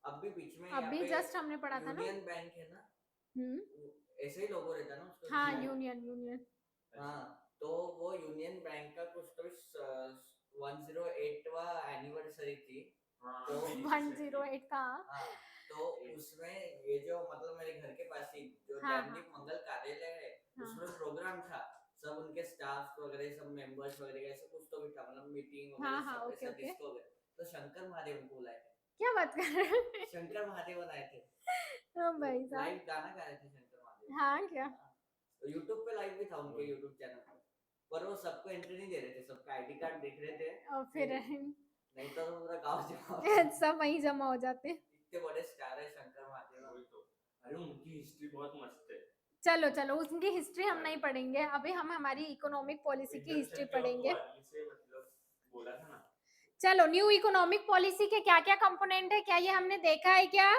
अब भी बीच में अभी जस्ट हमने पढ़ा था ना, यूनियन बैंक है ना, ऐसे ही लोगो रहता है ना उसका। हाँ यूनियन हाँ तो वो यूनियन बैंक का कुछ तो 108वां एनिवर्सरी थी, तो 108 का तो उसमें ये जो मतलब मेरे घर के पास ही जो दैनिक मंगल कार्यालय है उसमें प्रोग्राम था, सब उनके स्टाफ वगैरह सब मेंबर्स वगैरह ऐसा कुछ तो भी था, मतलब मीटिंग वगैरह सब ऐसा डिस्को गए, तो शंकर महादेव को बुलाए थे। क्या बात कर रहे हैं? शंकर महादेव बनाए थे, हाँ भाई साहब, लाइव गाना गा रहे थे शंकर महादेव। हाँ क्या यूट्यूब पे लाइव भी था उनके यूट्यूब चैनल पर वो सबको एंट्री नहीं दे रहे थे, सबका आईडी कार्ड दिख रहे थे और फिर नहीं तो पूरा गांव जमा सब वहीं जमा हो जाते। इतने बड़े स्टार है शंकर महादेव। वही तो, अरे उनकी हिस्ट्री बहुत मस्त है। चलो चलो उनकी हिस्ट्री हम नहीं पढ़ेंगे, अभी हम हमारी इकोनॉमिक पॉलिसी की हिस्ट्री पढ़ेंगे। मतलब बोला था ना, चलो न्यू इकोनॉमिक पॉलिसी के क्या क्या कंपोनेंट है, क्या ये हमने देखा है क्या?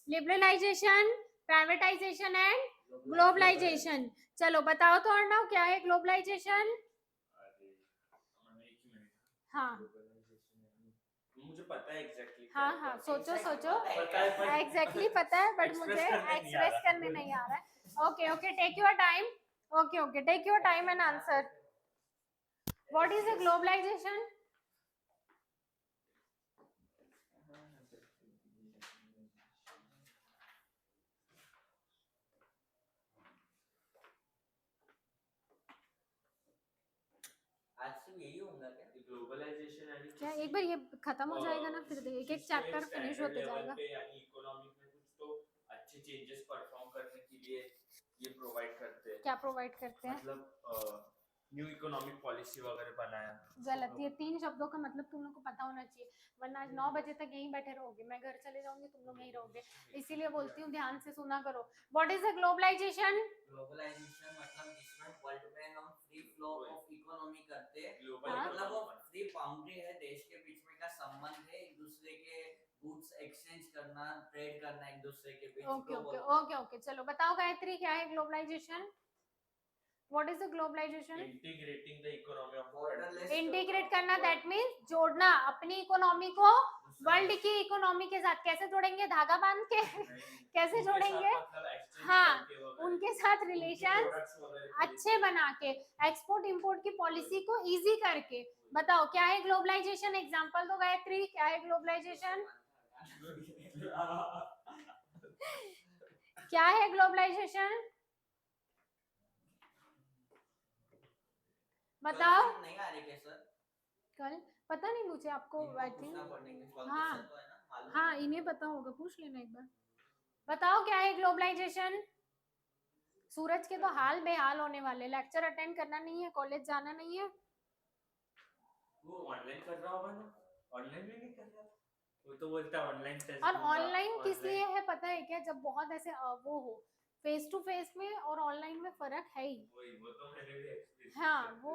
Liberalisation, privatisation and globalisation. चलो बताओ तो अर्णव क्या है ग्लोबलाइजेशन? हाँ मुझे पता है एग्जैक्टली। हाँ सोचो एग्जैक्टली पता है बट मुझे एक्सप्रेस करने नहीं आ रहा है। Okay take your time, okay take your time and answer. What is a globalisation? आज से यही होगा क्या ग्लोबलाइजेशन? क्या एक बार ये खत्म हो जाएगा ना फिर एक एक चैप्टर फिनिश होते जाएगा। यानी इकोनॉमिक में कुछ तो अच्छे चेंजेस परफॉर्म करने के लिए ये प्रोवाइड करते हैं। क्या प्रोवाइड करते हैं? मतलब न्यू इकोनॉमिक पॉलिसी वगैरह बनाया। गलत, ये 3 शब्दों का मतलब तुम लोग को पता होना चाहिए, वरना आज 9 बजे तक यहीं बैठे रहोगे, मैं घर चले जाऊंगी तुम लोग यहीं रहोगे, इसीलिए बोलती हूँ ध्यान से सुना करो। What is a globalisation? Globalisation मतलब जिसमें वर्ल्ड में हम फ्री फ्लो ऑफ इकोनॉमी करते हैं, हाँ? मतलब वो फ्री बाउंड्री है, देश के बीच में का संबंध है, एक दूसरे के गुड्स एक्सचेंज करना, ट्रेड करना एक दूसरे के बीच। ओके चलो बताओ गायत्री क्या है globalisation? What is the globalization? Integrating the economy of borderless। Integrate करना दैट मीन्स जोड़ना अपनी इकोनॉमी को वर्ल्ड की इकोनॉमी के साथ। कैसे जोड़ेंगे? धागा बांध के कैसे जोड़ेंगे? हाँ उनके साथ रिलेशन अच्छे बना के, एक्सपोर्ट इंपोर्ट की पॉलिसी को इजी करके। बताओ क्या है ग्लोबलाइजेशन? एग्जांपल दो गायत्री, क्या है ग्लोबलाइजेशन? क्या है ग्लोबलाइजेशन बताओ। नहीं आ रही क्या सर? कल पता नहीं मुझे, आपको आई थिंक हाँ इन्हें पता होगा, पूछ लेना एक बार। बताओ क्या है ग्लोबलाइजेशन? सूरज के तो हाल बेहाल होने वाले, लेक्चर अटेंड करना नहीं है, कॉलेज जाना नहीं है। वो ऑनलाइन कर रहा होगा ना? ऑनलाइन में नहीं कर रहा, वो तो बोलता है ऑनलाइन टेस्ट। और ऑनलाइन किस लिए है पता है क्या? जब बहुत ऐसे वो हो, फेस टू फेस में और ऑनलाइन में फर्क है ही। वो तो मैंने भी एक्सपीरियंस। हाँ वो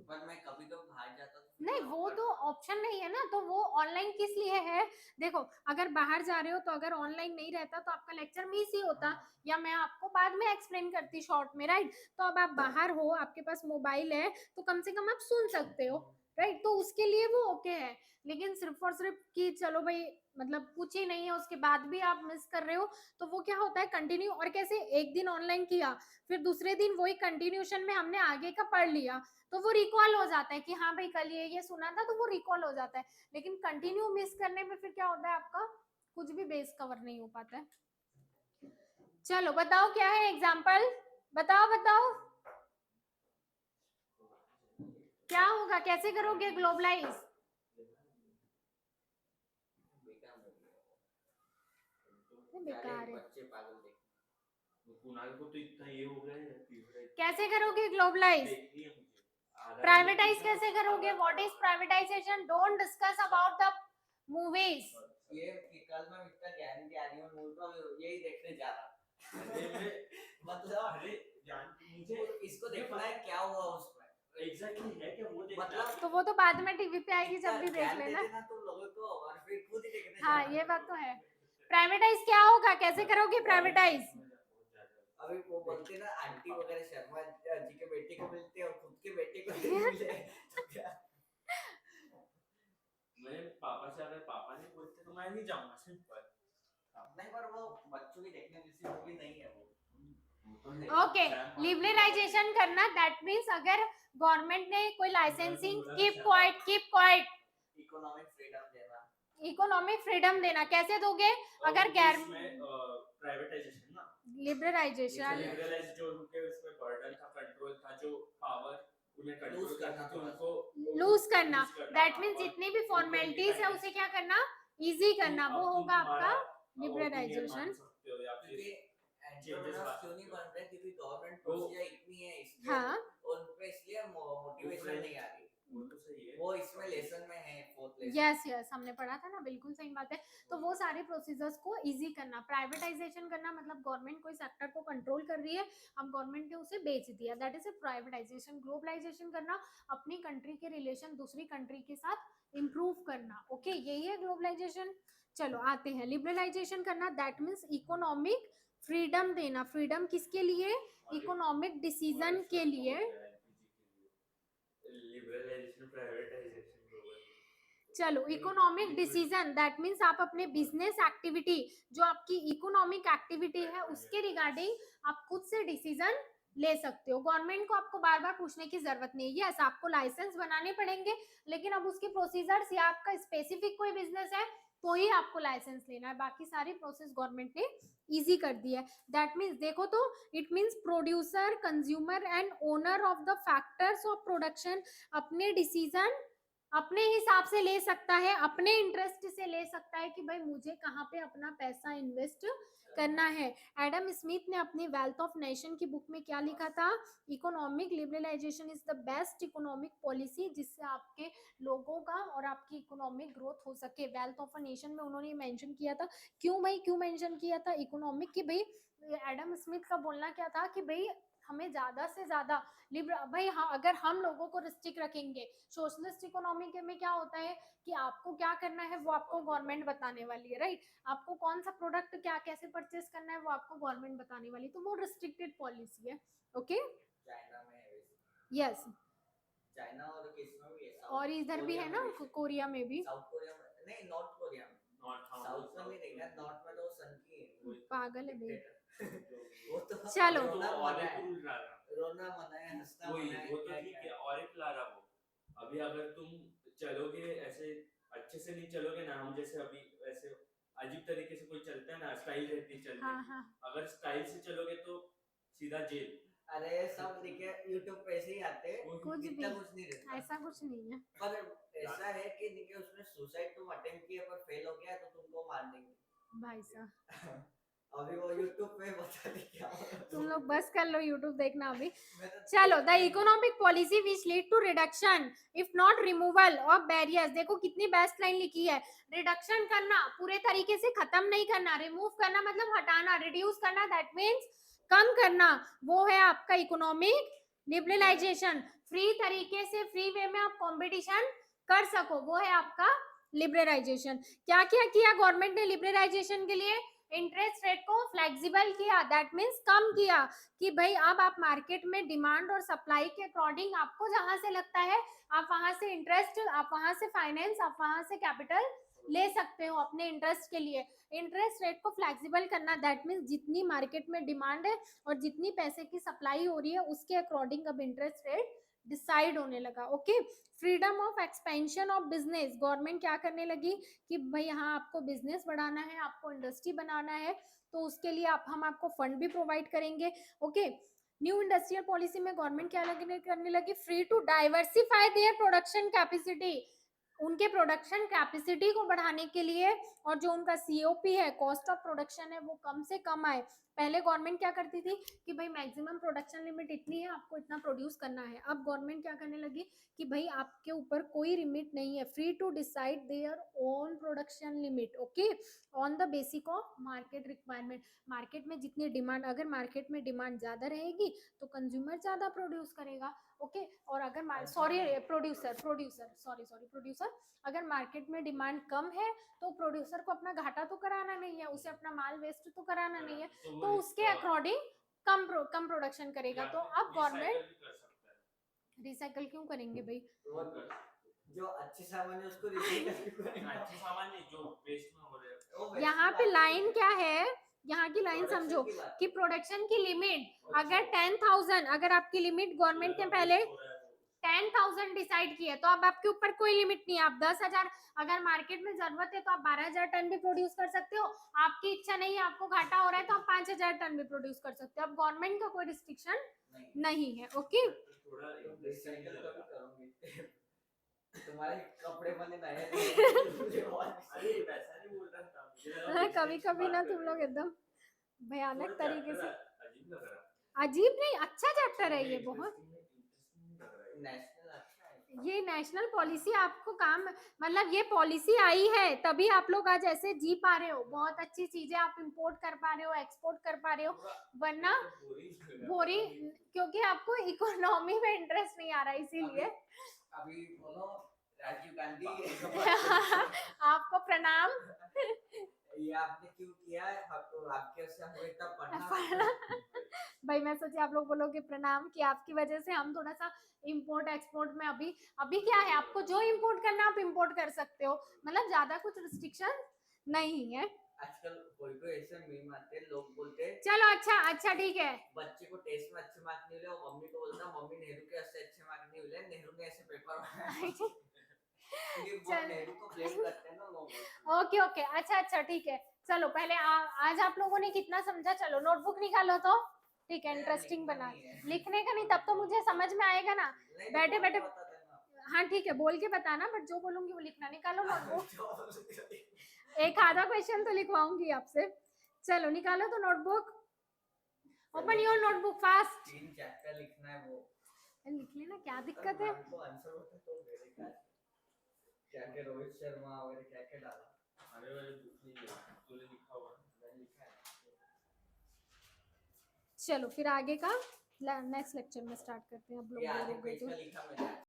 पर मैं कभी तो बाहर जाता नहीं, वो तो ऑप्शन नहीं है ना, तो वो ऑनलाइन किस लिए है? देखो अगर बाहर जा रहे हो तो अगर ऑनलाइन नहीं रहता तो आपका लेक्चर मिस ही होता, या मैं आपको बाद में एक्सप्लेन करती शॉर्ट में, राइट? तो अब आप बाहर हो, आपके पास मोबाइल है, तो कम से कम आप सुन सकते हो, राइट, तो उसके लिए वो ओके है। लेकिन सिर्फ और सिर्फ कि चलो भाई मतलब कुछ ही नहीं है उसके बाद भी आप मिस कर रहे हो, तो वो क्या होता है कंटिन्यू, और कैसे एक दिन ऑनलाइन किया फिर दूसरे दिन वही कंटिन्यूशन में हमने आगे का पढ़ लिया, तो वो रिकॉल हो जाता है कि हाँ भाई कल ये सुना था, तो वो रिकॉल हो जाता है। लेकिन कंटिन्यू मिस करने में फिर क्या होता है, आपका कुछ भी बेस कवर नहीं हो पाता है। चलो बताओ क्या है एग्जाम्पल, बताओ बताओ क्या होगा, कैसे करोगे ग्लोबलाइज? बेकार है, बच्चे पागल देख, कुणाल को तो इतना ये हो गया है कैसे करोगे ग्लोबलाइज? प्राइवेटाइज कैसे करोगे? What is privatisation? Don't discuss about the movies. ये कि कल मैं इतना गारंटी आ रही हूँ, मूवी को यही देखने जा रहा मतलब अरे जान मुझे इसको देखना है क्या हुआ उसमें एग्जैक्टली है कि वो देखना मतलब तो वो तो बाद में टीवी पे आएगी जब भी देख लेना। तुम लोगों को और फिर खुद ही देखने हाँ जाना। ये बात तो है। प्राइवेटाइज क्या होगा, कैसे करोगे प्राइवेटाइज? अभी वो बोलते ना आंटी वगैरह शर्मा जी के बेटे को मिलते हैं और खुद के बेटे को नहीं मिले तो क्या? मैं पापा से अगर पापा नहीं बोलते तो मैं नहीं जाऊंगा सिंपल। नहीं पर वो बच्चों की देखने जैसी मूवी नहीं है वो। ओके, लिबरलाइजेशन करना दैट मींस अगर गवर्नमेंट ने कोई licensing, keep quiet economic freedom देना, इकोनॉमिक फ्रीडम देना, कैसे दोगे? अगर प्राइवेटाइजेशन ना, लिबरलाइजेशन लिबरलाइज जो उनके उसमें बर्डन था, कंट्रोल था, जो पावर उन्हें कंट्रोल लूज करना करना थोड़ा उनको लूज करना, दैट हाँ, मींस और जितनी भी फॉर्मेलिटीज है उसे क्या करना, इजी करना, वो होगा आपका लिबरलाइजेशन। क्योंकि एंटरप्रेन्योर्स क्यों नहीं बन रहे, क्योंकि गवर्नमेंट वो- प्रोसीजर इतनी है इसलिए हाँ और उन पे इसलिए मोटिवेशन नहीं आ रही। वो तो सही है, वो इसमें लेसन में है, फोर्थ लेसन। यस यस हमने पढ़ा था ना, बिल्कुल सही बात है। तो वो सारे प्रोसीजर्स को इजी करना, प्राइवेटाइजेशन करना मतलब गवर्नमेंट कोई सेक्टर को कंट्रोल कर रही है, अब गवर्नमेंट ने उसे बेच दिया, that is a privatisation. Globalisation करना, अपनी कंट्री के रिलेशन दूसरी कंट्री के साथ इंप्रूव करना, ओके यही है ग्लोबलाइजेशन। चलो आते हैं, लिबरलाइजेशन करना दैट मींस इकोनॉमिक फ्रीडम देना, फ्रीडम किसके लिए? इकोनॉमिक डिसीजन के लिए। लिबरलाइजेशन, प्राइवेटाइजेशन, चलो इकोनॉमिक डिसीजन दैट मींस आप अपने बिजनेस एक्टिविटी, जो आपकी इकोनॉमिक एक्टिविटी है उसके रिगार्डिंग आप खुद से डिसीजन ले सकते हो, गवर्नमेंट को आपको बार बार पूछने की जरूरत नहीं है। यस आपको लाइसेंस बनाने पड़ेंगे, लेकिन अब उसके प्रोसीजर्स या आपका स्पेसिफिक कोई बिजनेस है तो ही आपको लाइसेंस लेना है, बाकी सारी प्रोसेस गवर्नमेंट ने इजी कर दी है। दैट मीन्स देखो तो it means producer, consumer and owner of the factors of production अपने डिसीजन अपने हिसाब से ले सकता है, अपने इंटरेस्ट से ले सकता है कि भाई मुझे कहाँ पे अपना पैसा इन्वेस्ट करना है। एडम स्मिथ ने अपनी वेल्थ ऑफ नेशन की बुक में क्या लिखा था? Economic liberalisation is the best economic policy जिससे आपके लोगों का और आपकी इकोनॉमिक ग्रोथ हो सके। वेल्थ ऑफ अ नेशन में उन्होंने मेंशन किया था, क्यों भाई क्यों मेंशन किया था इकोनॉमिक की? भाई एडम स्मिथ का बोलना क्या था कि भाई हमें ज्यादा से ज्यादा भाई हाँ, अगर हम लोगों को रिस्ट्रिक्ट रखेंगे, सोशलिस्ट इकोनॉमी में क्या होता है कि आपको क्या करना है वो आपको गवर्नमेंट बताने वाली है, राइट? आपको कौन सा प्रोडक्ट क्या कैसे परचेस करना है वो आपको गवर्नमेंट बताने वाली, तो वो रिस्ट्रिक्टेड पॉलिसी है, ओके चाइना में है यस। चाइना और किसमें भी है, और इधर भी है ना कोरिया में भी, साउथ कोरिया में नहीं, नॉर्थ कोरिया में, साउथ में नहीं देखा, नॉर्थ में तो सन की है, पागल है भाई। वो तो चलो रोना मना है, हंसना मना है, वो तो ठीक है। और एक लारा वो, अभी अगर तुम चलोगे ऐसे अच्छे से नहीं चलोगे ना, हम जैसे अभी वैसे अजीब तरीके से कोई चलता है ना, स्टाइल रहती है चलने हाँ की, हाँ अगर स्टाइल से चलोगे तो सीधा जेल। अरे सब लिखे YouTube पे ऐसे ही आते हैं, कुछ भी इतना कुछ नहीं रहता, ऐसा कुछ नहीं है। पर ऐसा है कि देखिए उसमें सुसाइड तुम अटेम्प्ट किया पर फेल हो गया तो तुमको मार देंगे भाई साहब अभी वो YouTube पे बता दी क्या तुम लोग बस कर लो YouTube देखना अभी। मैं तो चलो the economic policy which lead to reduction if not removal of barriers, देखो कितनी बेस्ट लाइन लिखी है, रिडक्शन करना, पूरे तरीके से खत्म नहीं करना, रिमूव करना मतलब हटाना, रिड्यूस करना दैट मीन्स कम करना, वो है आपका इकोनॉमिक लिबरलाइजेशन। फ्री तरीके से फ्री वे में आप कंपटीशन कर सको, वो है आपका लिबरलाइजेशन। क्या क्या किया गवर्नमेंट ने लिबरलाइजेशन के लिए? इंटरेस्ट रेट को फ्लेक्सिबल किया, दैट मीन्स कम किया कि भाई अब आप मार्केट में डिमांड और सप्लाई के अकॉर्डिंग आपको जहां से लगता है आप वहां से इंटरेस्ट, आप वहां से फाइनेंस, आप वहां से कैपिटल ले सकते हो अपने इंटरेस्ट के लिए। इंटरेस्ट रेट को फ्लेक्सिबल करना, दैट मीन्स जितनी मार्केट में डिमांड है और जितनी पैसे की सप्लाई हो रही है उसके अकॉर्डिंग अब इंटरेस्ट रेट डिसाइड होने लगा। Okay, freedom of expansion of business, government क्या करने लगी कि भाई यहाँ आपको बिजनेस बढ़ाना है, आपको इंडस्ट्री बनाना है, तो उसके लिए हम आपको फंड भी प्रोवाइड करेंगे। ओके, न्यू इंडस्ट्रियल पॉलिसी में गवर्नमेंट क्या करने लगी, free to diversify their production capacity, उनके प्रोडक्शन कैपेसिटी को बढ़ाने के लिए, और जो उनका सीओपी है, कॉस्ट ऑफ प्रोडक्शन है, वो कम से कम आए। पहले गवर्नमेंट क्या करती थी कि भाई मैक्सिमम प्रोडक्शन लिमिट इतनी है, आपको इतना प्रोड्यूस करना है। अब गवर्नमेंट क्या करने लगी कि भाई आपके ऊपर कोई लिमिट नहीं है, free to decide their own production limit. Okay, on the basic of market requirement, market में जितनी डिमांड, अगर मार्केट में डिमांड ज्यादा रहेगी तो कंज्यूमर ज्यादा प्रोड्यूस करेगा। ओके, और अगर प्रोड्यूसर अगर मार्केट में डिमांड कम है तो प्रोड्यूसर को अपना घाटा तो कराना नहीं है, उसे अपना माल वेस्ट तो कराना नहीं है, तो उसके अकॉर्डिंग कम प्रोडक्शन करेगा। तो अब गवर्नमेंट रिसाइकल क्यों करेंगे भाई, जो अच्छे सामान है उसको रिसाइकल अच्छे सामान नहीं जो वेस्ट में हो रहे हैं। यहाँ पे लाइन क्या है, यहाँ की लाइन समझो कि प्रोडक्शन की लिमिट अगर 10,000, अगर आपकी लिमिट गवर्नमेंट ने पहले 10,000 डिसाइड की है, तो अब आपके ऊपर कोई लिमिट नहीं है, आप 10,000, अगर मार्केट में जरूरत है तो आप 12,000 टन भी प्रोड्यूस कर सकते हो, आपकी इच्छा नहीं है, आपको घाटा हो रहा है तो आप 5,000 टन भी प्रोड्यूस कर सकते हो। अब गवर्नमेंट का कोई रिस्ट्रिक्शन नहीं है। ओके, थोड़ा रिसाइकल करूंगी तुम्हारे कपड़े बने नए अरे वैसा नहीं बोल रहा था, मुझे लगा कभी कभी ना तुम लोग एकदम भयानक थोड़ा तरीके से, अजीब लग रहा अजीब नहीं, अच्छा चैप्टर है ये बहुत। नेशनल अच्छा है। ये नेशनल पॉलिसी आपको काम, मतलब ये पॉलिसी आई है तभी आप लोग आज ऐसे जी पा रहे हो, बहुत अच्छी चीजें आप इंपोर्ट कर पा रहे हो, एक्सपोर्ट कर पा रहे हो, वरना बोरिंग, क्योंकि आपको इकोनॉमी में इंटरेस्ट नहीं आ रहा इसीलिए। अभी बोलो राजीव गांधी आपको प्रणाम। ये आपने क्यों किया है, आपको आपके से हुए तब पढ़ना भाई मैं सोची आप लोग बोलोगे प्रणाम कि आपकी वजह से हम थोड़ा सा इंपोर्ट एक्सपोर्ट में अभी क्या है, आपको जो इंपोर्ट करना आप इंपोर्ट कर सकते हो, मतलब ज्यादा कुछ रिस्ट्रिक्शन नहीं है। आजकल कोई ऐसे मीम आते हैं, लोग बोलते हैं चलो अच्छा ठीक है, बच्चे को टेस्ट में अच्छे मार्क नहीं मिले और मम्मी को बोलता मम्मी नेहरू के ऐसे अच्छे मार्क नहीं मिले, नेहरू ने ऐसे पेपर बनाया ये बहुत नेहरू को ब्लेम करते हैं ना लोग। ओके अच्छा ठीक है, चलो पहले आज आप लोगों ने कितना समझा, चलो नोटबुक निकालो तो ठीक है, इंटरेस्टिंग बना, लिखने का नहीं, तब तो मुझे समझ में आएगा ना, बैठे बैठे, हाँ ठीक है बोल के बताना, बट जो बोलूंगी वो लिखना। निकालो नोटबुक, एक आधा क्वेश्चन तो लिखवाऊंगी आपसे, चलो निकालो तो notebook, open your notebook fast. 3 chapter लिखना है वो लिख लेना, क्या दिक्कत है। आंसर होता तो मेरे का क्या रोहित शर्मा वगैरह क्या डाला, अरे वाले कुछ नहीं है, तूने लिखा हुआ मैंने लिखा है। चलो फिर आगे का नेक्स्ट लेक्चर में स्टार्ट करते हैं। अब ये आधे लोग पेज का लिखा मैंने।